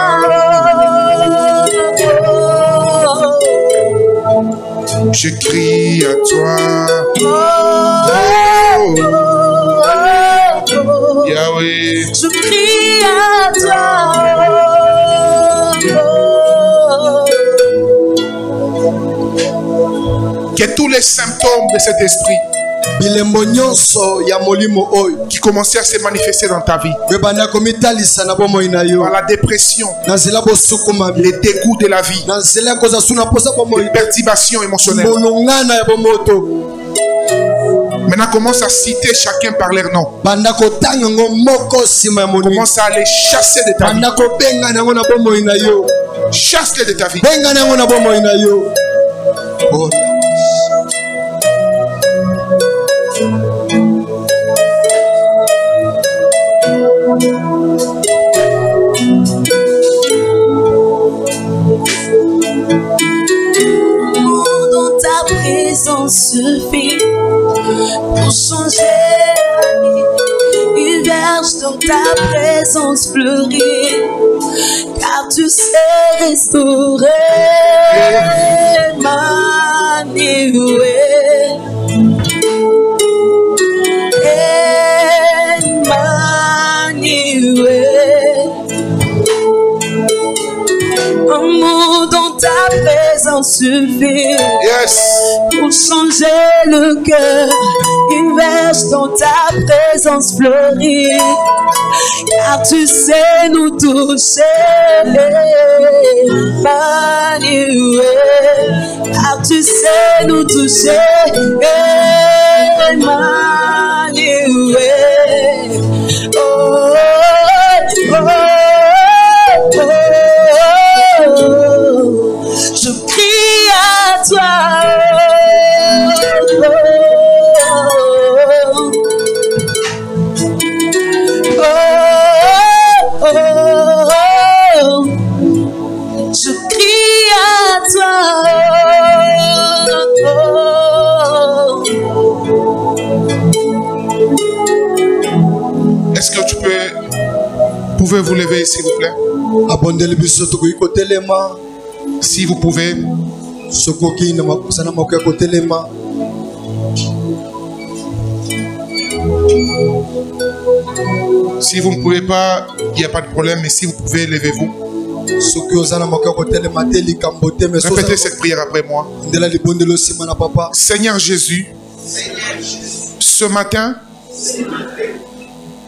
Speaker 1: Je crie à toi. Yahweh, je crie à toi. Que tous les symptômes de cet esprit qui commençait à se manifester dans ta vie, par la dépression, les dégoûts de la vie, les perturbations émotionnelles, maintenant commence à citer chacun par leur nom. Commence à les chasser de ta vie. Chasse-les de ta vie.
Speaker 3: Dans ta présence suffit pour changer la vie. Une verge dans ta présence fleurit, car tu sais restaurer, Emmanuel. Un mot dans ta présence suffit,
Speaker 1: Yes.
Speaker 3: pour changer le cœur. Une verge dans ta présence fleurit, car tu sais nous toucher, Emmanuel. Car tu sais nous toucher, Emmanuel.
Speaker 1: pouvez vous lever, s'il vous plaît. Si vous pouvez. Si vous ne pouvez pas, il n'y a pas de problème, mais si vous pouvez, levez-vous. Répétez cette prière après moi. Seigneur Jésus, ce matin,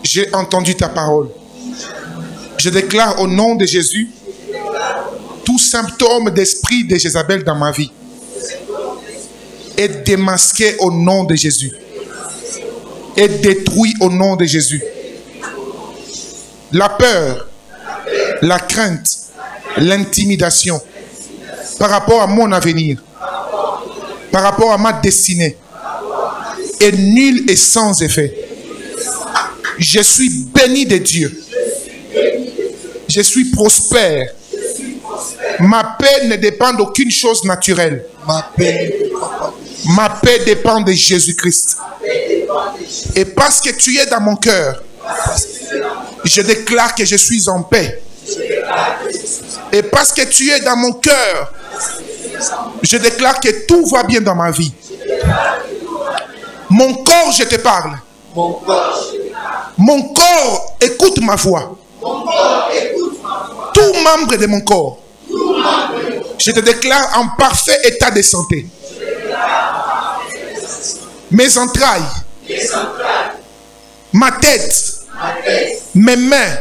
Speaker 1: j'ai entendu ta parole. Je déclare au nom de Jésus tout symptôme d'esprit de Jézabel dans ma vie est démasqué au nom de Jésus. Est détruit au nom de Jésus. La peur, la crainte, l'intimidation par rapport à mon avenir, par rapport à ma destinée est nulle et sans effet. Je suis béni de Dieu. Je suis prospère. Ma paix ne dépend d'aucune chose naturelle. Ma paix dépend de Jésus-Christ. Et parce que tu es dans mon cœur, je déclare que je suis en paix. Et parce que tu es dans mon cœur, je déclare que tout va bien dans ma vie. Mon corps, je te parle. Mon corps écoute ma voix. Tout membre de mon corps, je te déclare en parfait état de santé. Mes entrailles, ma tête, mes mains,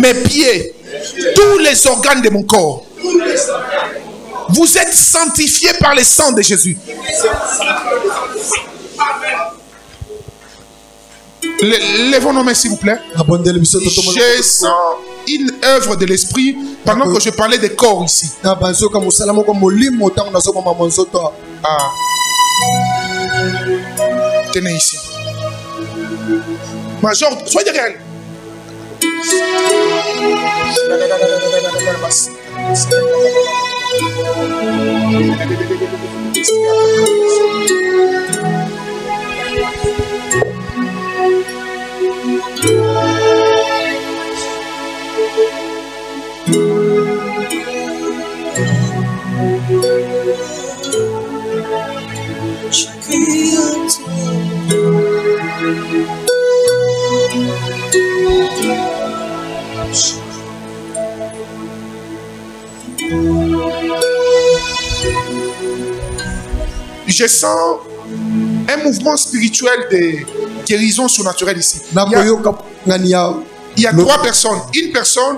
Speaker 1: mes pieds, tous les organes de mon corps, vous êtes sanctifiés par le sang de Jésus. Lèvons nos mains, s'il vous plaît. Je sens une œuvre de l'esprit pendant que je parlais des corps ici. Ah. Tenez ici. Major, soyez réel.
Speaker 3: Je crie à toi.
Speaker 1: Je sens un mouvement spirituel de guérison surnaturelle ici. Il y a trois personnes. Une personne,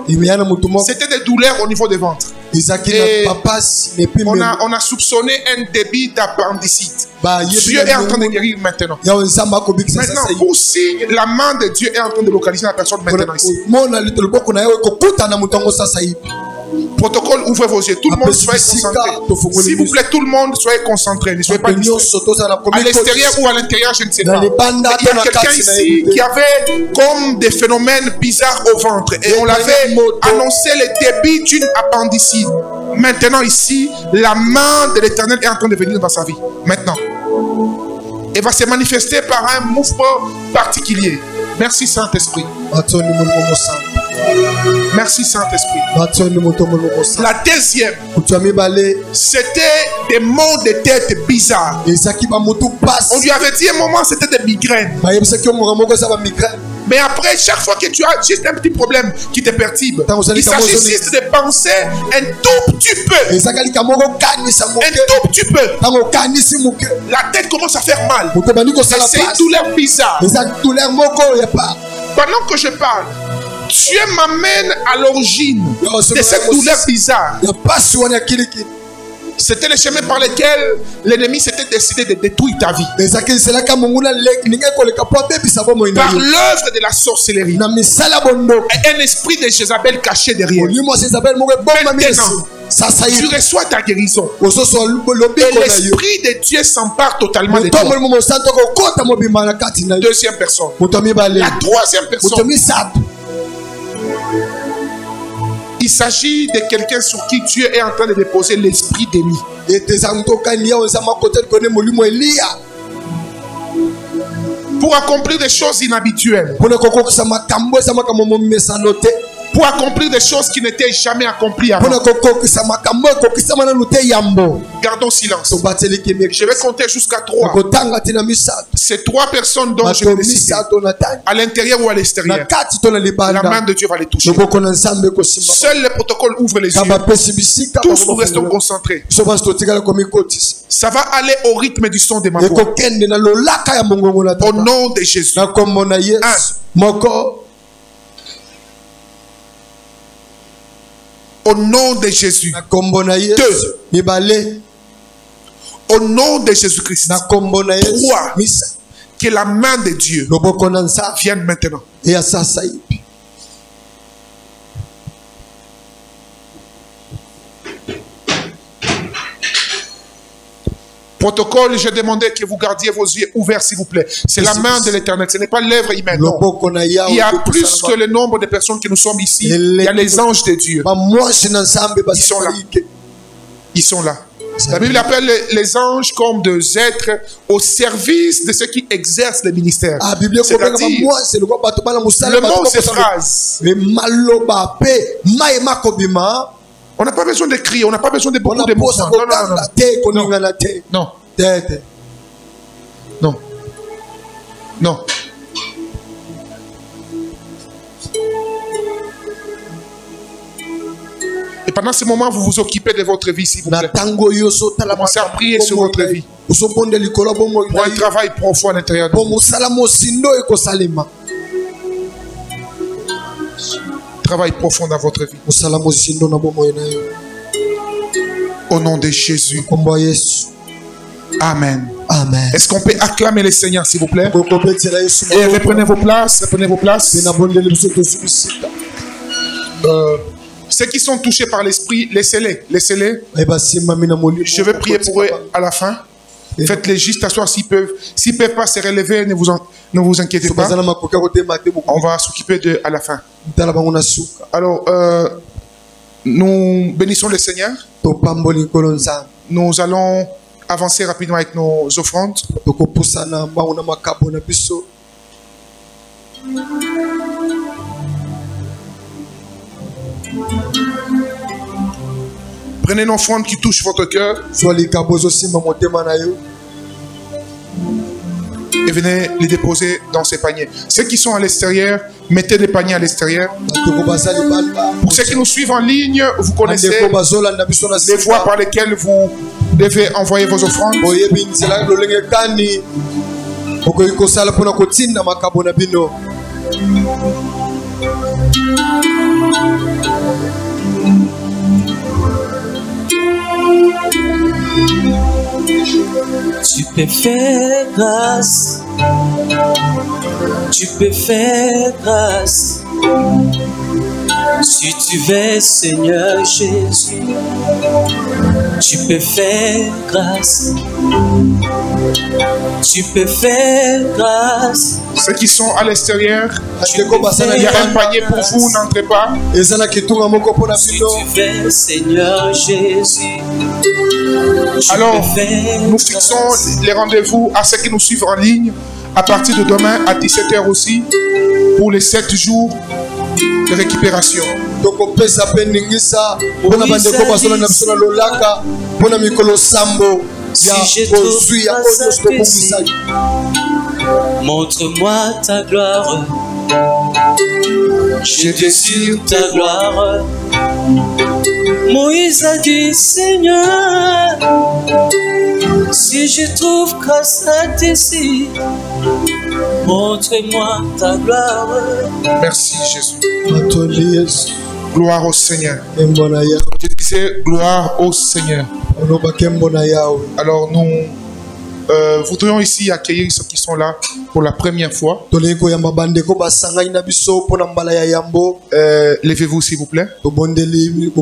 Speaker 1: c'était des douleurs au niveau du ventre. Et on a soupçonné un débit d'appendicite. Dieu est en train de guérir maintenant. Maintenant, pour si la main de Dieu est en train de localiser la personne maintenant ici. Protocole, ouvrez vos yeux. Tout le monde soyez concentré. S'il vous plaît, tout le monde soyez concentré. Ne soyez pas distraits. À l'extérieur ou à l'intérieur, je ne sais pas. Il y a quelqu'un ici qui avait comme des phénomènes bizarres au ventre. Et on l'avait annoncé le début d'une appendicite. Maintenant ici, la main de l'Éternel est en train de venir dans sa vie. Maintenant. Et va se manifester par un mouvement particulier. Merci Saint-Esprit. Merci Saint-Esprit. La deuxième, c'était des maux de tête bizarres. On lui avait dit un moment c'était des migraines. Mais après, chaque fois que tu as juste un petit problème qui te perturbe, il s'agit juste de penser un tout petit peu. Un tout petit peu. La tête commence à faire mal. C'est une douleur bizarre. Pendant que je parle, Dieu m'amène à l'origine de cette douleur bizarre. C'était le chemin par lequel l'ennemi s'était décidé de détruire ta vie. Par l'œuvre de la sorcellerie. Et un esprit de Jézabel caché derrière. Maintenant, tu reçois ta guérison. Et l'esprit de Dieu s'empare totalement de toi. Deuxième personne. La troisième personne. Il s'agit de quelqu'un sur qui Dieu est en train de déposer l'esprit d'Élie. Pour accomplir des choses inhabituelles. pour accomplir des choses qui n'étaient jamais accomplies avant. Gardons silence. Je vais compter jusqu'à 3. Ces 3 personnes dont je vais décider, à l'intérieur ou à l'extérieur, la main de Dieu va les toucher. Seul le protocole ouvre les yeux. Tous nous restons concentrés. Ça va aller au rythme du son de ma voix. Au nom de Jésus. 1. Au nom de Jésus. 2. Au nom de Jésus-Christ. 3. Que la main de Dieu vienne maintenant. Protocole, je demandais que vous gardiez vos yeux ouverts, s'il vous plaît. C'est la main de l'Éternel, ce n'est pas l'œuvre humaine. Non. Il y a plus que le nombre de personnes que nous sommes ici. Il y a les anges de Dieu. Ils sont là. Ils sont là. La Bible appelle les anges comme des êtres au service de ceux qui exercent le ministère. C'est-à-dire, le mot, c'est phrase. On n'a pas besoin de crier, on n'a pas besoin de beaucoup de mots. Non. Non. Non. Et pendant ce moment, vous vous occupez de votre vie, s'il vous plaît. Commencez à prier sur votre vie. Pour un travail profond à l'intérieur de vous. Travail profond dans votre vie. Au nom de Jésus. Amen.
Speaker 2: Amen.
Speaker 1: Est-ce qu'on peut acclamer le Seigneur, s'il vous plaît? Et reprenez vos places. Reprenez vos places. Ceux qui sont touchés par l'esprit, laissez-les. Laissez-les. Je vais prier pour eux à la fin. Faites-les juste asseoir s'ils peuvent. S'ils ne peuvent pas se relever, ne vous inquiétez pas. On va s'occuper d'eux à la fin. Alors, nous bénissons le Seigneur. Nous allons avancer rapidement avec nos offrandes. Prenez une offrande qui touche votre cœur. Et venez les déposer dans ces paniers. Ceux qui sont à l'extérieur, mettez des paniers à l'extérieur. Pour ceux qui nous suivent en ligne, vous connaissez les voies par lesquelles vous devez envoyer vos offrandes.
Speaker 3: Tu peux faire grâce, tu peux faire grâce, si tu veux, Seigneur Jésus, tu peux faire grâce, tu peux faire grâce.
Speaker 1: Ceux qui sont à l'extérieur, il y a un panier pour vous, n'entrez pas.
Speaker 3: Si tu veux, Seigneur Jésus.
Speaker 1: Alors, nous fixons les rendez-vous à ceux qui nous suivent en ligne à partir de demain à 17h aussi pour les 7 jours de récupération.
Speaker 3: Si je trouve grâce à Dieu, montre-moi ta gloire. Je désire ta gloire. Moïse a dit, Seigneur, si je trouve grâce à tes yeux, montre-moi ta gloire.
Speaker 1: Merci Jésus. Gloire au Seigneur. Je disais gloire au Seigneur. Alors nous voudrions ici accueillir ceux qui sont là pour la première fois. Levez-vous s'il vous plaît.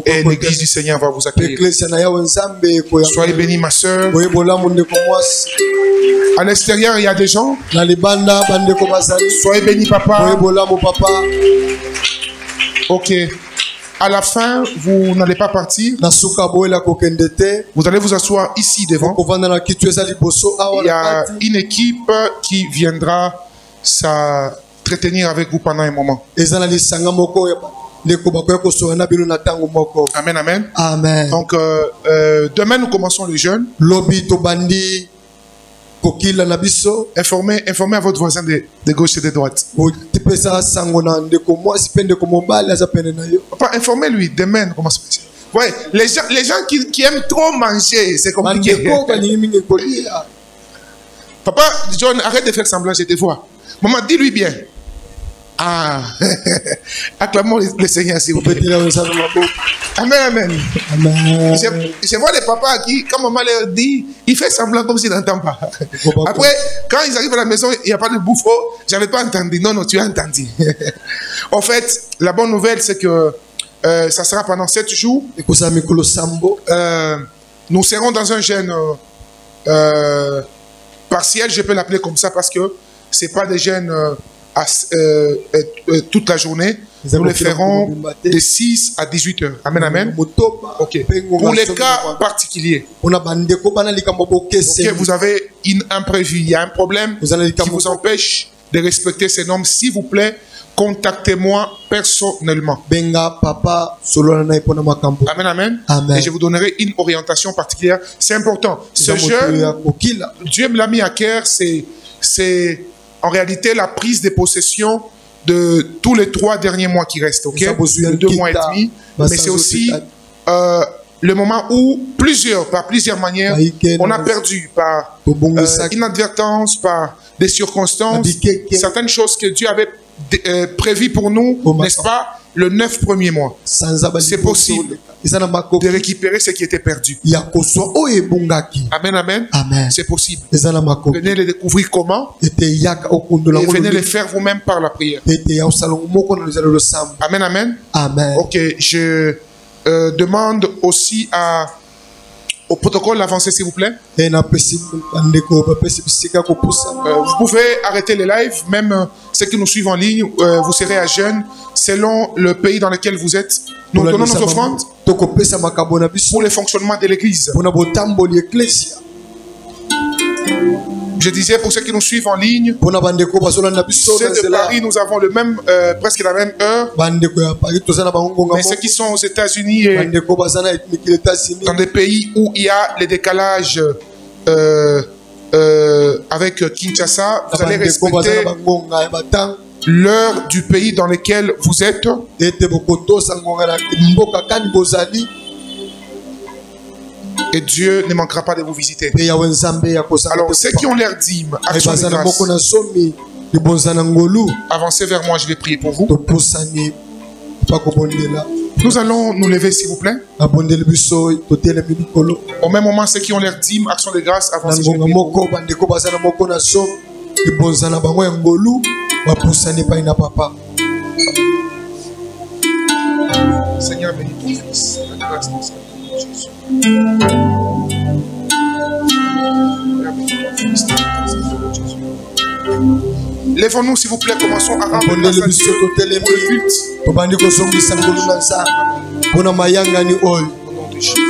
Speaker 1: Et l'église du Seigneur va vous accueillir. Soyez bénis ma soeur. À l'extérieur il y a des gens. Soyez bénis papa. Ok. À la fin, vous n'allez pas partir. Vous allez vous asseoir ici devant. Il y a une équipe qui viendra s'entretenir avec vous pendant un moment. Amen, amen.
Speaker 2: Amen.
Speaker 1: Donc, demain, nous commençons le jeûne. Informez à votre voisin de gauche et de droite. Papa, informez-lui. Demain, nous commençons le jeûne. Ouais, les gens qui aiment trop manger, c'est compliqué. Papa, John, arrête de faire semblant, je te vois. Maman, dis-lui bien. Ah, acclamons le Seigneur, s'il vous plaît. Amen, amen.
Speaker 2: Amen.
Speaker 1: Je vois les papas qui, quand maman leur dit, il fait semblant comme s'il n'entend pas. Après, quand ils arrivent à la maison, il n'y a pas de bouffe. J'avais pas entendu. Non, tu as entendu. En fait, la bonne nouvelle, c'est que ça sera pendant 7 jours. Nous serons dans un jeûne partiel, je peux l'appeler comme ça, parce que ce n'est pas des jeûnes toute la journée. Nous le ferons de 6 à 18 heures. Amen, amen. Okay. Pour les cas particuliers, vous avez un imprévu, il y a un problème qui vous empêche de respecter ces normes, s'il vous plaît, contactez-moi personnellement. Amen, amen.
Speaker 2: Amen.
Speaker 1: Et je vous donnerai une orientation particulière. C'est important. Ce jeûne, Dieu me l'a mis à cœur, c'est en réalité la prise de possession de tous les 3 derniers mois qui restent, ok? De 2 mois et demi. Mais c'est aussi le moment où par plusieurs manières, on a perdu par inadvertance, par des circonstances, certaines choses que Dieu avait prévues pour nous, n'est-ce pas? Le 9 premiers mois. C'est possible de récupérer ce qui était perdu. Amen, amen.
Speaker 2: Amen.
Speaker 1: C'est possible. Venez le découvrir comment et venez le faire vous-même par la prière. Amen, amen.
Speaker 2: Amen.
Speaker 1: Ok, je demande aussi au protocole d'avancer, s'il vous plaît. Vous pouvez arrêter les lives, même ceux qui nous suivent en ligne, vous serez à jeûne selon le pays dans lequel vous êtes. Nous donnons nos offrandes pour le fonctionnement de l'église. Je disais pour ceux qui nous suivent en ligne, ceux de Paris, nous avons presque la même heure. Mais ceux qui sont aux États-Unis et dans des pays où il y a le décalage avec Kinshasa, vous allez respecter l'heure du pays dans lequel vous êtes. Et Dieu ne manquera pas de vous visiter. Alors, ceux qui ont l'air dîmes, action de grâce, avancez vers moi, je vais prier pour vous. Nous allons nous lever, s'il vous plaît. Au même moment, ceux qui ont l'air dîmes, action de grâce, avancez, je vais prier pour vous. Seigneur, bénis ton fils. La grâce de Jésus. Lèvons-nous, s'il vous plaît, commençons à rendre grâce à Dieu pour le culte. Au nom de Jésus.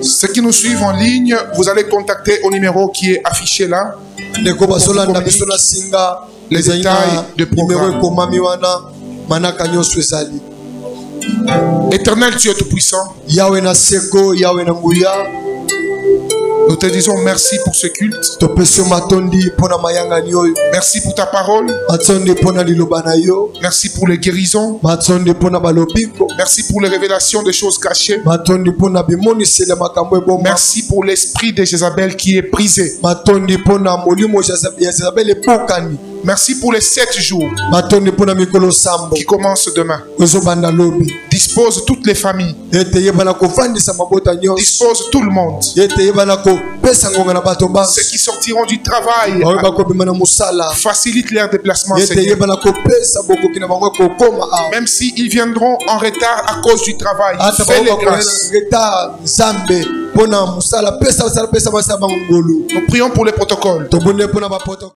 Speaker 1: Ceux qui nous suivent en ligne, vous allez contacter au numéro qui est affiché là. Les détails de programme. Éternel, tu es tout puissant. Nous te disons merci pour ce culte. Merci pour ta parole. Merci pour les guérisons. Merci pour les révélations des choses cachées. Merci pour l'esprit de Jézabel qui est brisé. Merci pour les 7 jours
Speaker 2: batondi mpona mikolo sambo
Speaker 1: qui commencent demain.
Speaker 2: ozobanda lobi
Speaker 1: Dispose toutes les familles.
Speaker 2: ete yebana kofandisa mabota nyonso
Speaker 1: Dispose tout le monde.
Speaker 2: ete yebana kopesa ngonga na bato banso
Speaker 1: Ceux qui sortiront du travail,
Speaker 2: oyo bakobima na mosala
Speaker 1: facilite leur déplacement,
Speaker 2: ete
Speaker 1: Seigneur.
Speaker 2: yebana kopesa bokoki na bango kokoma awa
Speaker 1: Même s'ils viendront en retard à cause du travail,
Speaker 2: ata
Speaker 1: fais les
Speaker 2: bango bakoya
Speaker 1: grâces.
Speaker 2: na retard nzambe mpona mosala pesa basala pesa basala bango ngolu
Speaker 1: Nous prions pour les protocoles.
Speaker 2: tobonde mpona bapoto